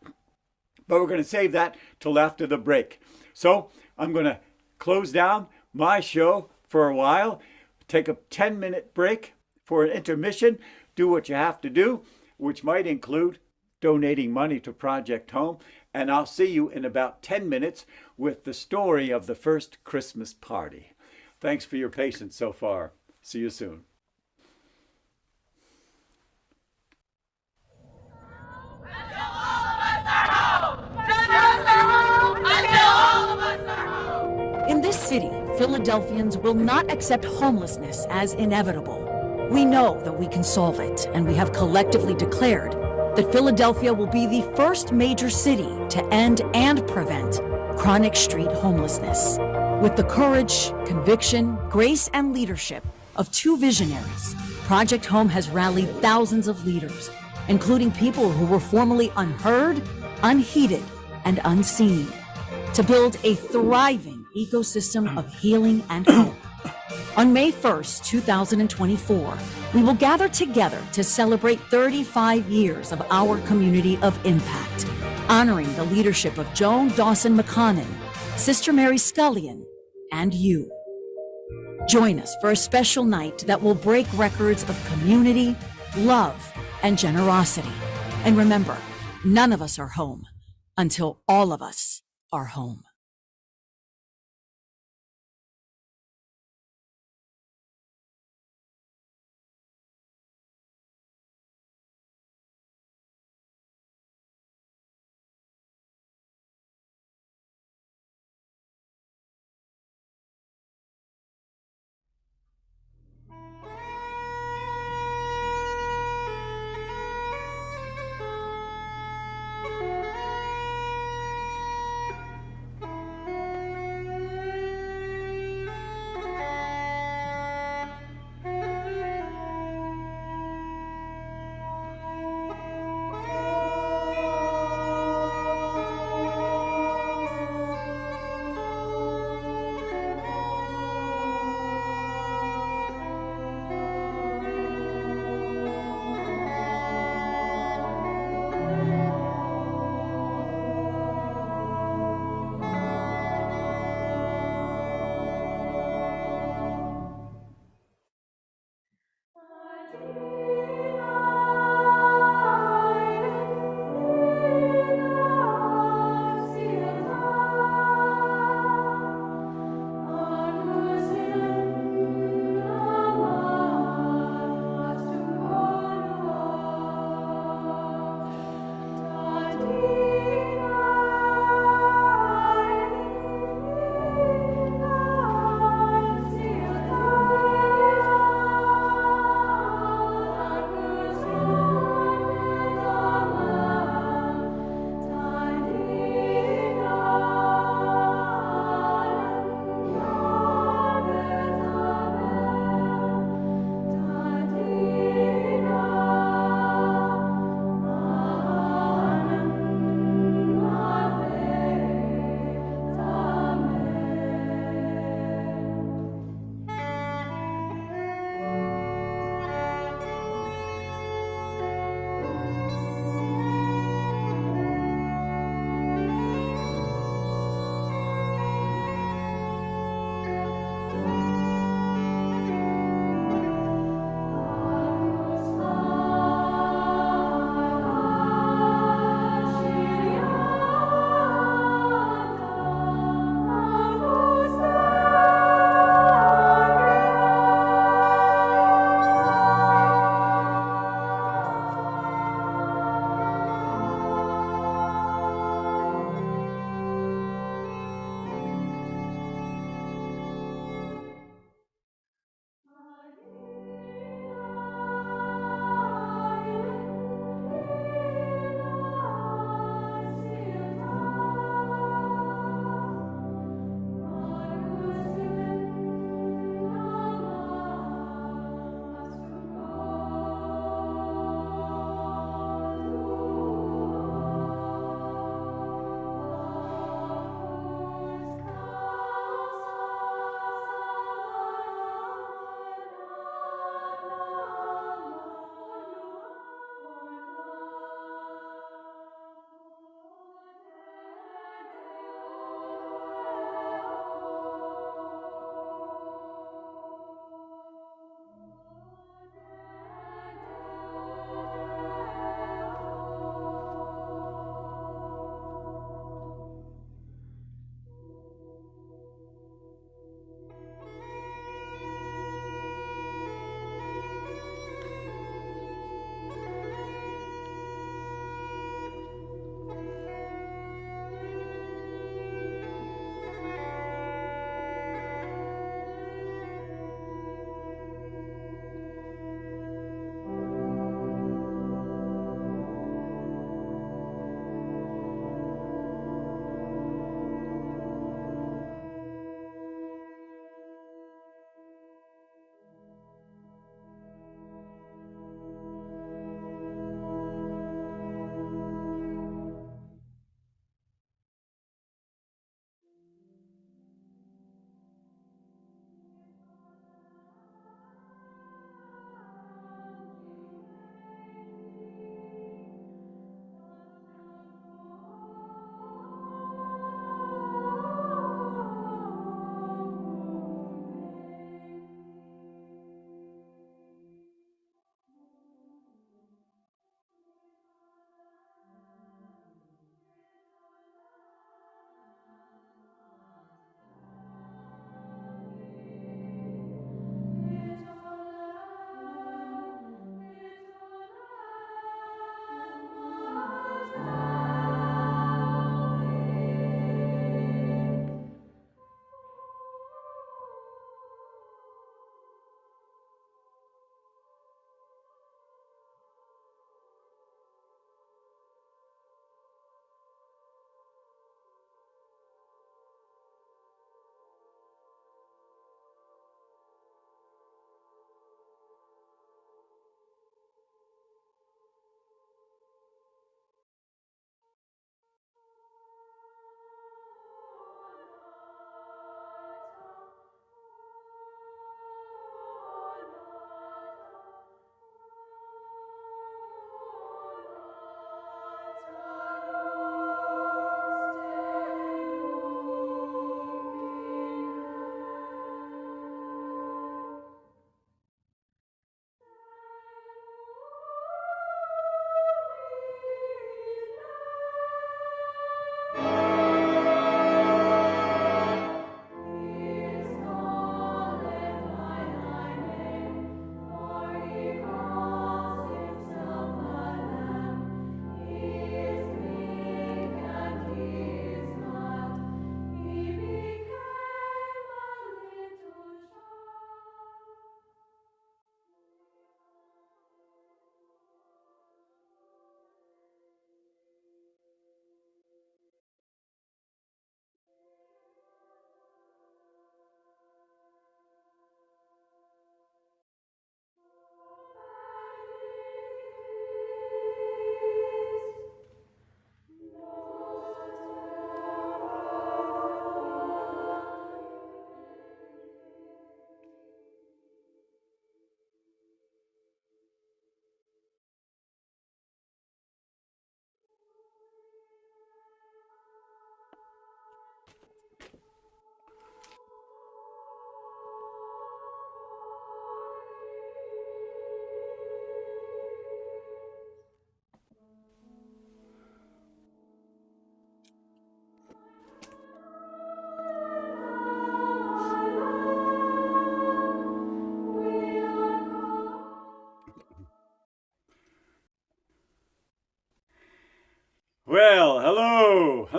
But we're going to save that till after the break. So I'm going to close down my show for a while, take a 10-minute break for an intermission, do what you have to do, which might include donating money to Project Home. And I'll see you in about 10 minutes with the story of the first Christmas party. Thanks for your patience so far. See you soon. In this city, Philadelphians will not accept homelessness as inevitable. We know that we can solve it, and we have collectively declared that Philadelphia will be the first major city to end and prevent chronic street homelessness. With the courage, conviction, grace, and leadership of two visionaries, Project Home has rallied thousands of leaders, including people who were formerly unheard, unheeded, and unseen, to build a thriving ecosystem of healing and hope. On May 1st, 2024, we will gather together to celebrate 35 years of our community of impact, honoring the leadership of Joan Dawson McConnon, Sister Mary Scullion, and you. Join us for a special night that will break records of community, love, and generosity. And remember, none of us are home until all of us are home.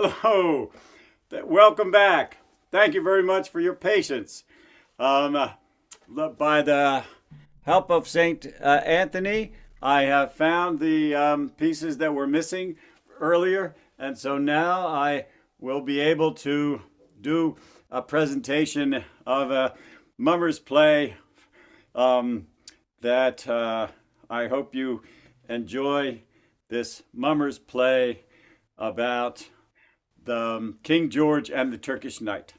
Hello. Welcome back. Thank you very much for your patience. By the help of St. Anthony, I have found the pieces that were missing earlier, and so now I will be able to do a presentation of a mummers play that I hope you enjoy. This mummers play about the King George and the Turkish Knight.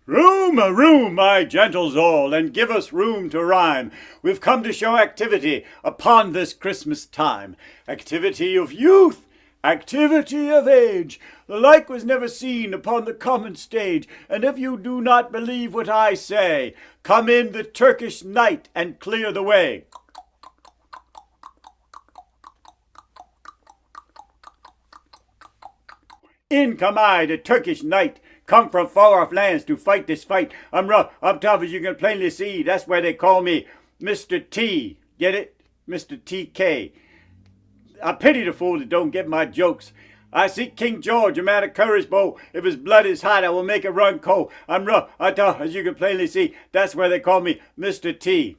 Room, my gentles all, and give us room to rhyme. We've come to show activity upon this Christmas time. Activity of youth, activity of age. The like was never seen upon the common stage. And if you do not believe what I say, come in the Turkish Knight and clear the way. In come I, the Turkish Knight, come from far off lands to fight this fight. I'm rough, I'm tough, as you can plainly see. That's why they call me Mr. T. Get it? Mr. TK. I pity the fool that don't get my jokes. I seek King George, a man of courage bold. If his blood is hot, I will make it run cold. I'm rough, I'm tough, as you can plainly see. That's why they call me Mr. T.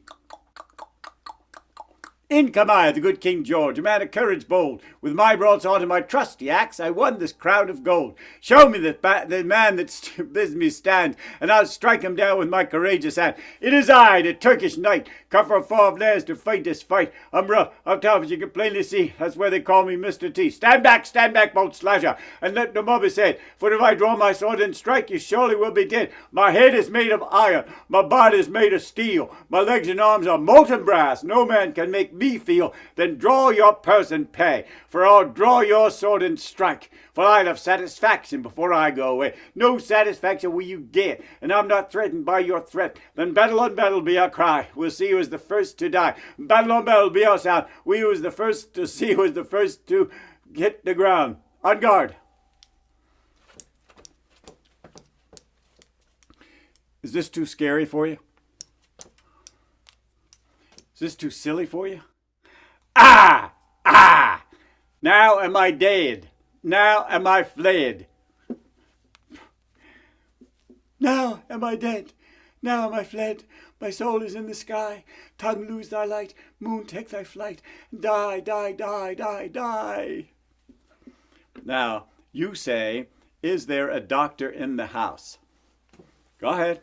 In come I, the good King George, a man of courage bold. With my broadsword and my trusty axe, I won this crown of gold. Show me the man that bids me stand, and I'll strike him down with my courageous hand. It is I, the Turkish Knight, come from far off lands to fight this fight. I'm rough, I'm tough, as you can plainly see. That's where they call me Mr. T. Stand back, bold slasher, and let the mob be said. For if I draw my sword and strike, you surely will be dead. My head is made of iron, my body is made of steel. My legs and arms are molten brass. No man can make me feel. Then draw your purse and pay, for I'll draw your sword and strike. For I'll have satisfaction before I go away. No satisfaction will you get, and I'm not threatened by your threat. Then battle on battle be our cry. We'll see who is the first to die. Battle on battle be our sound. We who is the first to see who is the first to hit the ground. On guard. Is this too scary for you? Is this too silly for you? Ah! Now am I dead. Now am I fled. Now am I dead. Now am I fled. My soul is in the sky. Tongue, lose thy light. Moon, take thy flight. Die, die, die, die, die. Now, you say, is there a doctor in the house? Go ahead.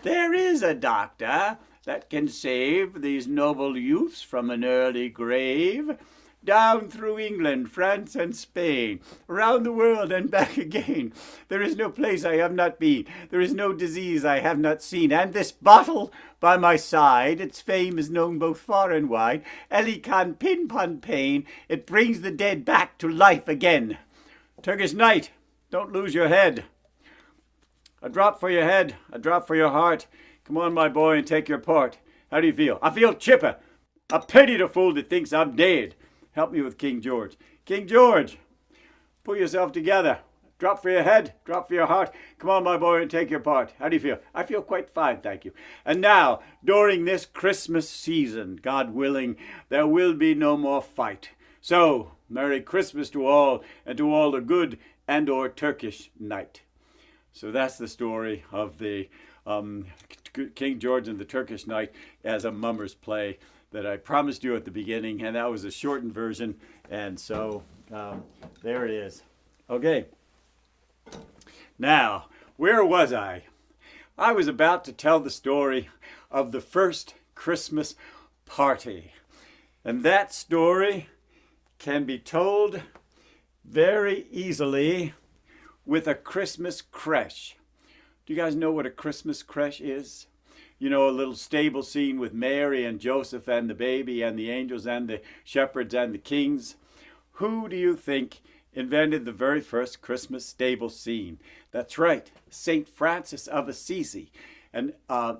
There is a doctor that can save these noble youths from an early grave. Down through England, France, and Spain, round the world and back again. There is no place I have not been. There is no disease I have not seen. And this bottle by my side, its fame is known both far and wide. Elican pin pon pain, it brings the dead back to life again. Turkish Knight, don't lose your head. A drop for your head, a drop for your heart. Come on, my boy, and take your part. How do you feel? I feel chipper. I pity the fool that thinks I'm dead. Help me with King George. King George, pull yourself together. Drop for your head, drop for your heart. Come on, my boy, and take your part. How do you feel? I feel quite fine, thank you. And now, during this Christmas season, God willing, there will be no more fight. So, Merry Christmas to all, and to all the good and or Turkish Knight. So that's the story of the King George and the Turkish Knight as a mummers play that I promised you at the beginning, and that was a shortened version, and so there it is. Okay, now, where was I? I was about to tell the story of the first Christmas party, and that story can be told very easily with a Christmas creche. Do you guys know what a Christmas creche is? You know, a little stable scene with Mary and Joseph and the baby and the angels and the shepherds and the kings. Who do you think invented the very first Christmas stable scene? That's right, St. Francis of Assisi, and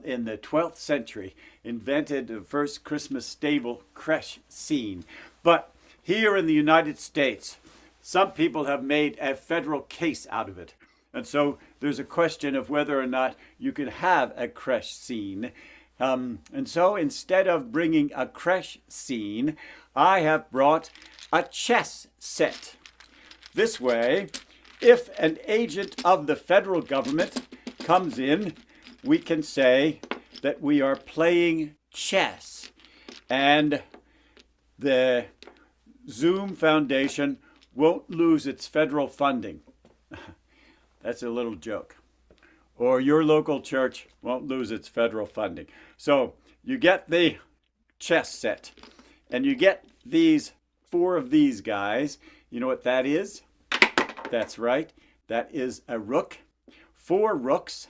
in the 12th century invented the first Christmas stable creche scene. But here in the United States, some people have made a federal case out of it. And so there's a question of whether or not you can have a creche scene. And so instead of bringing a creche scene, I have brought a chess set. This way, if an agent of the federal government comes in, we can say that we are playing chess. And the Zoom Foundation won't lose its federal funding. That's a little joke. Or your local church won't lose its federal funding. So you get the chess set, and you get these 4 of these guys. You know what that is? That's right. That is a rook. 4 rooks.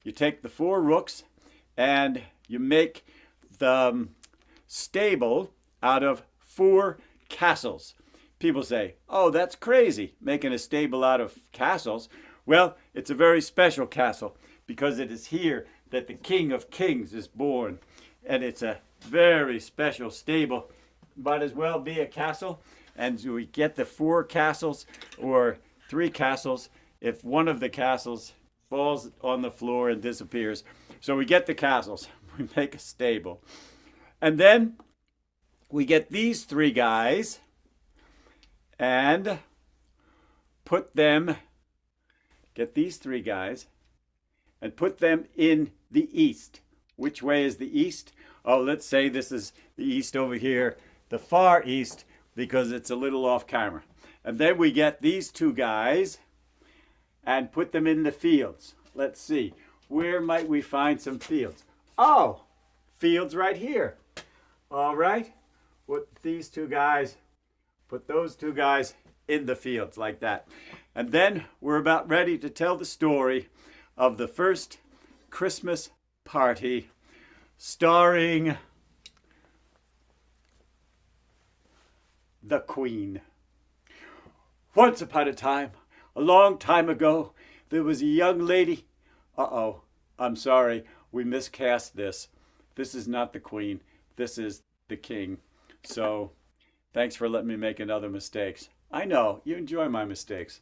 You take the 4 rooks and you make the stable out of 4 castles. People say, oh, that's crazy, making a stable out of castles. Well, it's a very special castle because it is here that the King of Kings is born. And it's a very special stable. Might as well be a castle. And so we get the 4 castles or 3 castles if one of the castles falls on the floor and disappears. So we get the castles. We make a stable. And then we get these 3 guys and put them, get these 3 guys and put them in the east. Which way is the east? Oh, let's say this is the east over here, the far east, because it's a little off camera. And then we get these 2 guys and put them in the fields. Let's see, where might we find some fields? Oh, fields right here. All right, put these 2 guys, put those 2 guys in the fields like that. And then we're about ready to tell the story of the first Christmas party starring the Queen. Once upon a time, a long time ago, there was a young lady. Uh-oh, I'm sorry, we miscast this. This is not the Queen, this is the King. So, thanks for letting me make another mistake. I know, you enjoy my mistakes.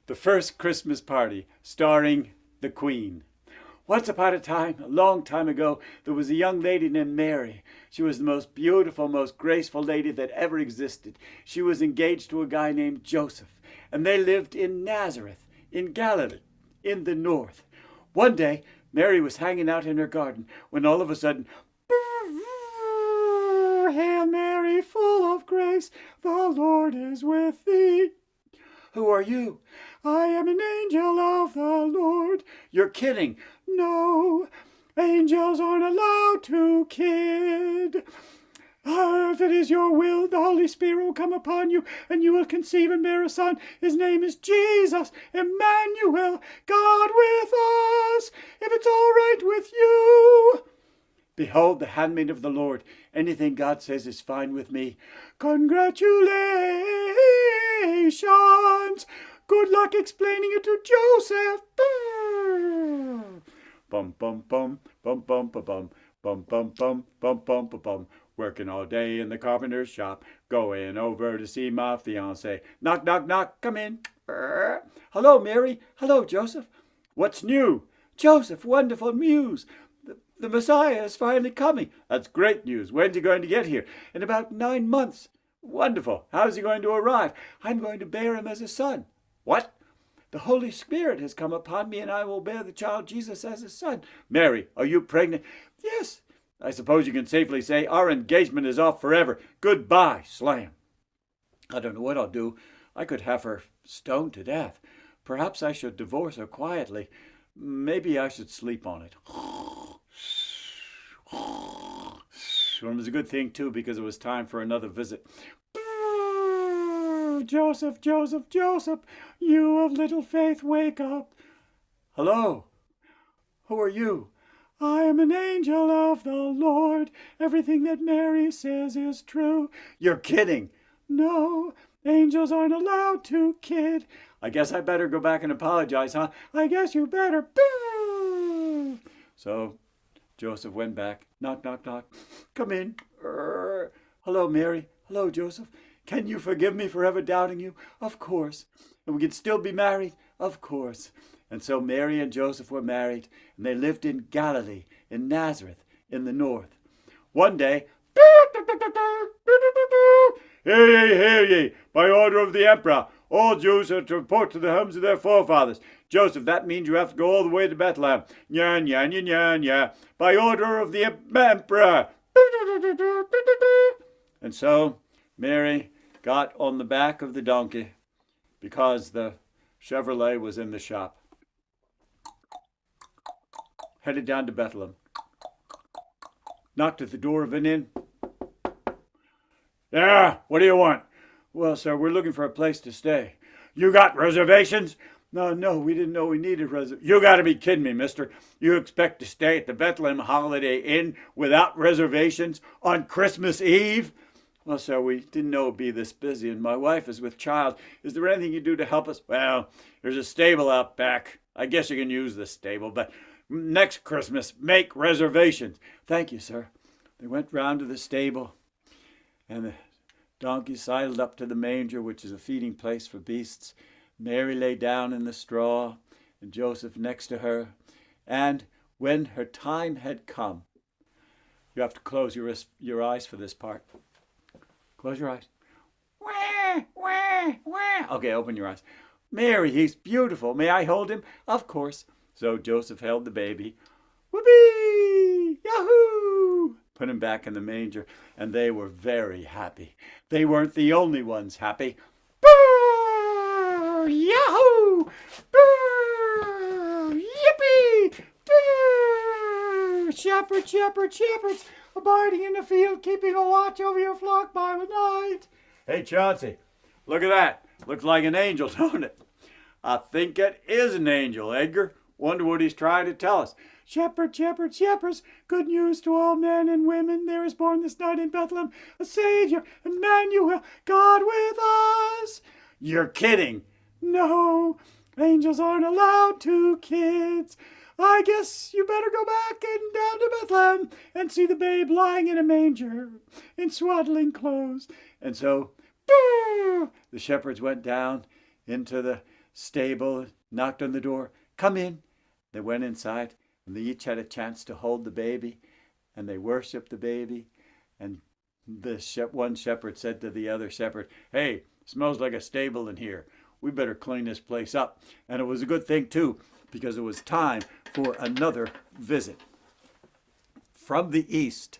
The first Christmas party starring the Queen. Once upon a time, a long time ago, there was a young lady named Mary. She was the most beautiful, most graceful lady that ever existed. She was engaged to a guy named Joseph, and they lived in Nazareth, in Galilee, in the north. One day, Mary was hanging out in her garden when all of a sudden, Hail Mary, full of grace, the Lord is with thee. Who are you? I am an angel of the Lord. You're kidding. No, angels aren't allowed to kid. If it is your will, the Holy Spirit will come upon you, and you will conceive and bear a son. His name is Jesus, Emmanuel, God with us, if it's all right with you. Behold, the handmaid of the Lord. Anything God says is fine with me. Congratulations. Good luck explaining it to Joseph. Bum, bum, bum, bum, bum, bum, bum, bum, bum, bum, bum, bum, bum, bum. Working all day in the carpenter's shop. Going over to see my fiancé. Knock, knock, knock. Come in. Hello, Mary. Hello, Joseph. What's new? Joseph, wonderful news. The Messiah is finally coming. That's great news. When's he going to get here? In about 9 months. Wonderful. How's he going to arrive? I'm going to bear him as a son. What? The Holy Spirit has come upon me, and I will bear the child Jesus as a son. Mary, are you pregnant? Yes. I suppose you can safely say our engagement is off forever. Goodbye, slam. I don't know what I'll do. I could have her stoned to death. Perhaps I should divorce her quietly. Maybe I should sleep on it. It was a good thing, too, because it was time for another visit. Joseph, Joseph, Joseph, you of little faith, wake up. Hello. Who are you? I am an angel of the Lord. Everything that Mary says is true. You're kidding. No, angels aren't allowed to kid. I guess I better go back and apologize, huh? I guess you better. So Joseph went back. Knock, knock, knock. Come in. Hello, Mary. Hello, Joseph. Can you forgive me for ever doubting you? Of course. And we can still be married? Of course. And so Mary and Joseph were married, and they lived in Galilee, in Nazareth, in the north. One day, hear ye, hear ye, by order of the emperor, all Jews are to report to the homes of their forefathers. Joseph, that means you have to go all the way to Bethlehem. Nya, nya, nya, nya, nya. By order of the emperor. And so Mary got on the back of the donkey because the Chevrolet was in the shop. Headed down to Bethlehem. Knocked at the door of an inn. Yeah, what do you want? Well, sir, we're looking for a place to stay. You got reservations? No, we didn't know we needed reservations. You got to be kidding me, mister. You expect to stay at the Bethlehem Holiday Inn without reservations on Christmas Eve? Well, sir, we didn't know it'd be this busy, and my wife is with child. Is there anything you do to help us? Well, there's a stable out back. I guess you can use the stable, but next Christmas, make reservations. Thank you, sir. They went round to the stable, and the donkey sidled up to the manger, which is a feeding place for beasts. Mary lay down in the straw, and Joseph next to her. And when her time had come, you have to close your eyes for this part. Close your eyes. Wah, wah, wah. Okay, open your eyes. Mary, he's beautiful. May I hold him? Of course. So Joseph held the baby. Whoopee! Yahoo! Put him back in the manger, and they were very happy. They weren't the only ones happy. Boo! Yahoo! Boo! Yippee! Boo! Shepherds, shepherds, shepherds, abiding in the field, keeping a watch over your flock by the night. Hey, Chauncey, look at that. Looks like an angel, don't it? I think it is an angel, Edgar. Wonder what he's trying to tell us. Shepherds, shepherds, shepherds, good news to all men and women. There is born this night in Bethlehem a Savior, Emmanuel, God with us. You're kidding. No, angels aren't allowed to, kids. I guess you better go back and down to Bethlehem and see the babe lying in a manger in swaddling clothes. And so, the shepherds went down into the stable, knocked on the door. Come in. They went inside, and they each had a chance to hold the baby, and they worshiped the baby. And the one shepherd said to the other shepherd, hey, smells like a stable in here. We better clean this place up. And it was a good thing, too, because it was time for another visit. From the east,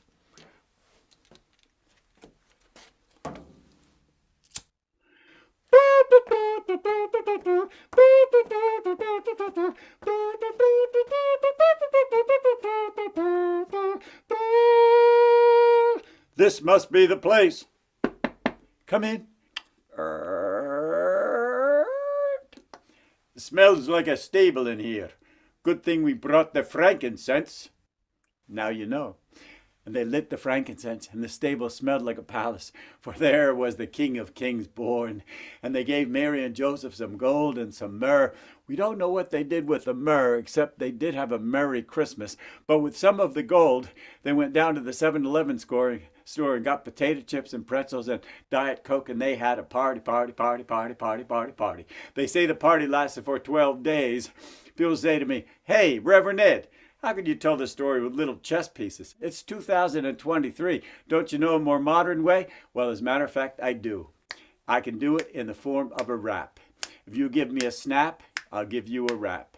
this must be the place. Come in. It smells like a stable in here. Good thing we brought the frankincense. Now you know. And they lit the frankincense, and the stable smelled like a palace, for there was the King of Kings born. And they gave Mary and Joseph some gold and some myrrh. We don't know what they did with the myrrh, except they did have a Merry Christmas. But with some of the gold, they went down to the 7-Eleven store and got potato chips and pretzels and Diet Coke, and they had a party. They say the party lasted for 12 days. People say to me, hey, Reverend Ed, how could you tell the story with little chess pieces? It's 2023. Don't you know a more modern way? Well, as a matter of fact, I do. I can do it in the form of a rap. If you give me a snap, I'll give you a rap.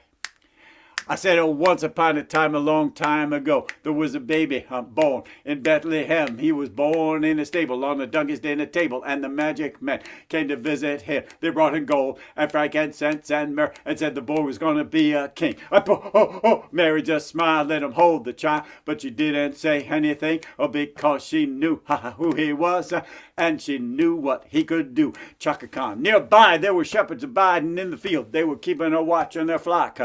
I said, oh, once upon a time, a long time ago, there was a baby born in Bethlehem. He was born in a stable on a donkey's dinner table, and the magic men came to visit him. They brought him gold and frankincense and myrrh and said the boy was going to be a king. Mary just smiled, let him hold the child, but she didn't say anything because she knew who he was and she knew what he could do. Chaka Khan. Nearby, there were shepherds abiding in the field. They were keeping a watch on their flock.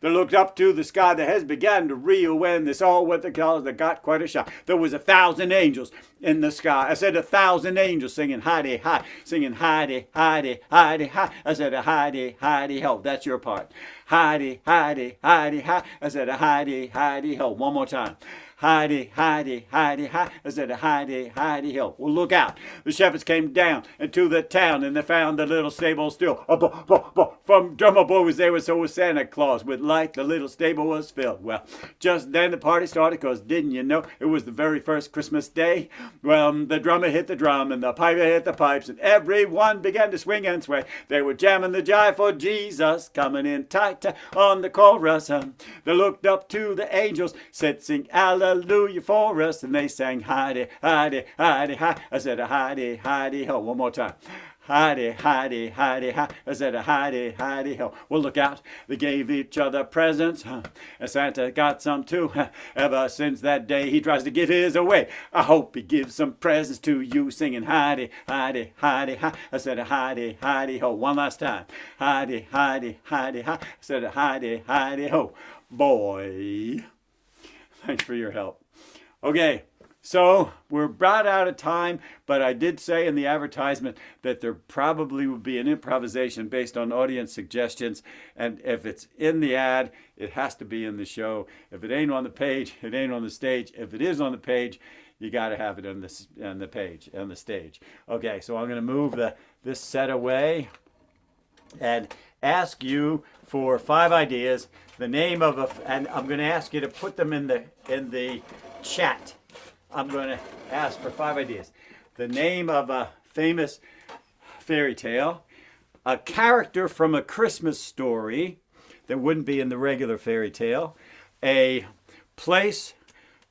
They looked up to the sky. The heads began to reel when they saw what the colors. They got quite a shock. There was 1,000 angels in the sky. I said 1,000 angels singing hidey hi, singing hidey hidey hidey hi. I said a hidey hidey ho. That's your part. Hidey hidey hidey hi. I said a hidey hidey ho. One more time. Hidey, hidey, hidey, hi. I said, hidey, hidey, ho. Well, look out. The shepherds came down into the town, and they found the little stable still. From drummer boys, they were so was Santa Claus. With light, the little stable was filled. Well, just then the party started, because didn't you know it was the very first Christmas day? Well, the drummer hit the drum, and the piper hit the pipes, and everyone began to swing and sway. They were jamming the jive for Jesus, coming in tight on the chorus. They looked up to the angels, said, sing hallelujah for us, and they sang, hidey, hidey, hidey, hi. I said, hidey, hidey, ho. One more time. Hidey, hidey, hidey, hi. I said, hidey, hidey, ho. Well, look out. They gave each other presents, and Santa got some too. Ever since that day, he tries to give his away. I hope he gives some presents to you, singing, hidey, hidey, hidey, hi. I said, hidey, hidey, ho. One last time. Hidey, hidey, hidey, hi. I said, hidey, hidey, ho. Boy. Thanks for your help. Okay. So we're about out of time, but I did say in the advertisement that there probably would be an improvisation based on audience suggestions. And if it's in the ad, it has to be in the show. If it ain't on the page, it ain't on the stage. If it is on the page, you got to have it on the page, on the stage. Okay, so I'm going to move this set away and ask you for 5 ideas. The name of and I'm going to ask you to put them in the chat. I'm going to ask for 5 ideas. The name of a famous fairy tale, a character from a Christmas story that wouldn't be in the regular fairy tale, a place,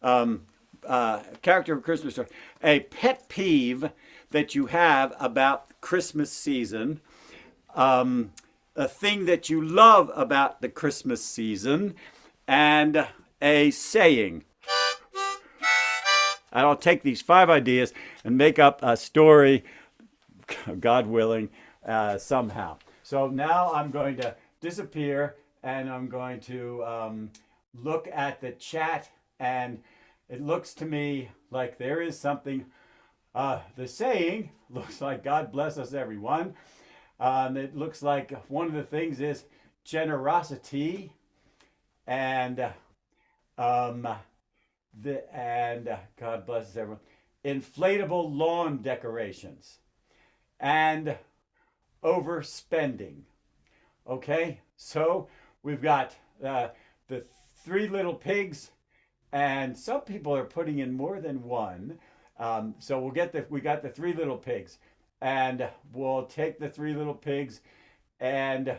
character of a Christmas story, a pet peeve that you have about Christmas season, a thing that you love about the Christmas season, and a saying. And I'll take these 5 ideas and make up a story, God willing, somehow. So now I'm going to disappear, and I'm going to look at the chat, and it looks to me like there is something. The saying looks like God bless us, everyone. It looks like one of the things is generosity, and God bless everyone, inflatable lawn decorations, and overspending. Okay, so we've got the 3 little pigs, and some people are putting in more than one. So we got the 3 little pigs, and we'll take the 3 little pigs, and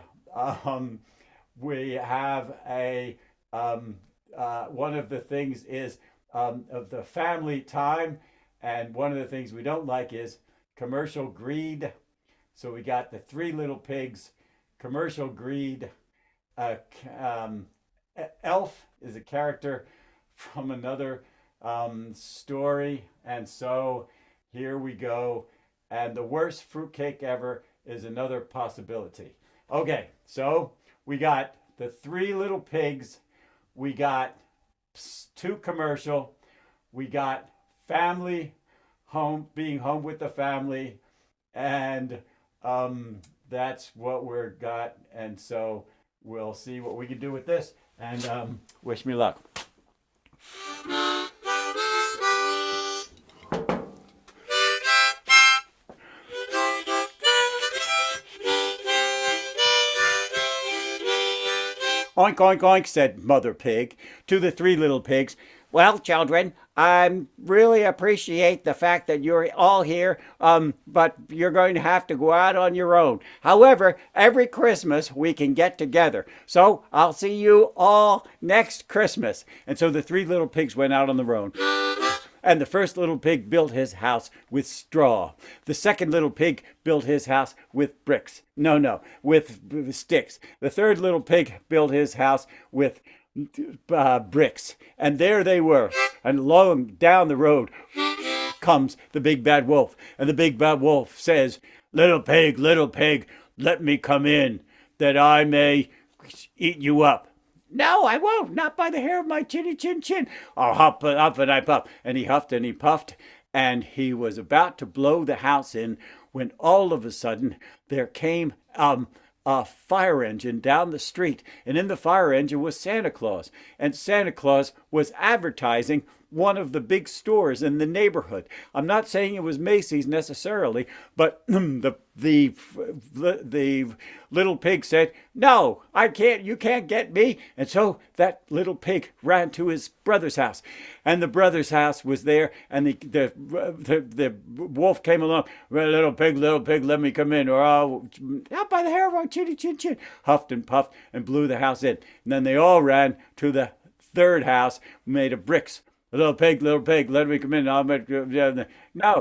we have a one of the things is of the family time, and one of the things we don't like is commercial greed. So we got the 3 little pigs, commercial greed. Elf is a character from another story, and so here we go. And the worst fruitcake ever is another possibility. Okay, so we got the 3 little pigs, we got 2 commercial, we got family home, being home with the family, and that's what we're got. And so we'll see what we can do with this, and wish me luck. Oink, oink, oink, said Mother Pig to the 3 little pigs. Well, children, I really appreciate the fact that you're all here, but you're going to have to go out on your own. However, every Christmas we can get together. So I'll see you all next Christmas. And so the 3 little pigs went out on their own. And the first little pig built his house with straw. The second little pig built his house with bricks. With sticks. The third little pig built his house with bricks. And there they were. And along down the road comes the big bad wolf. And the big bad wolf says, little pig, let me come in, that I may eat you up. No, I won't, not by the hair of my chinny chin chin. I'll hop up and I puff. And he huffed and he puffed, and he was about to blow the house in when all of a sudden there came a a fire engine down the street, and in the fire engine was Santa Claus, and Santa Claus was advertising one of the big stores in the neighborhood. I'm not saying it was Macy's necessarily, but the little pig said, "No, I can't. You can't get me." And so that little pig ran to his brother's house, and the brother's house was there, and the wolf came along. "Well, little pig, let me come in, or I'll out by the hair of our chinny chin chin." Huffed and puffed and blew the house in, and then they all ran to the third house made of bricks. Little pig, let me come in. I'll make no, no,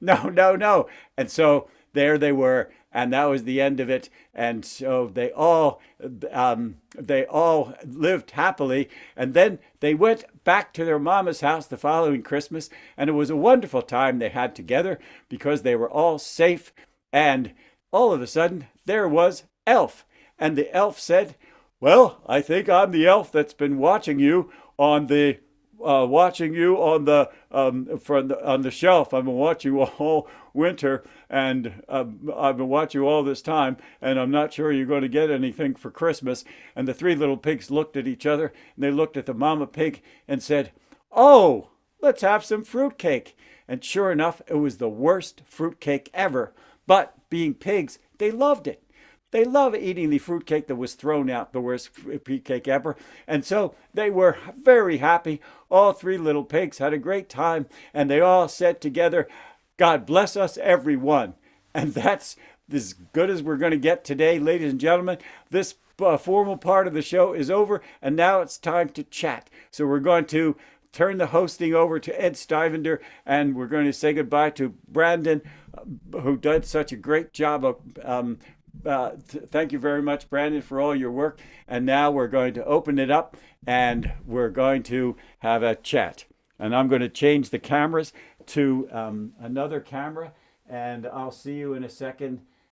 oh, no. And so there they were, and that was the end of it. And so they all lived happily. And then they went back to their mama's house the following Christmas, and it was a wonderful time they had together because they were all safe. And all of a sudden, there was Elf, and the elf said, "Well, I think I'm the elf that's been watching you on the on the shelf. I've been watching you all winter, and I've been watching you all this time, and I'm not sure you're going to get anything for Christmas." And the three little pigs looked at each other, and they looked at the mama pig and said, "Oh, let's have some fruitcake." And sure enough, it was the worst fruitcake ever. But being pigs, they loved it. They love eating the fruitcake that was thrown out, the worst fruitcake ever. And so they were very happy. All three little pigs had a great time, and they all said together, "God bless us, everyone." And that's as good as we're going to get today, ladies and gentlemen. This formal part of the show is over, and now it's time to chat. So we're going to turn the hosting over to Ed Stivender, and we're going to say goodbye to Brandon, who did such a great job of thank you very much, Brandon, for all your work. And now we're going to open it up, and we're going to have a chat. And I'm going to change the cameras to another camera, and I'll see you in a second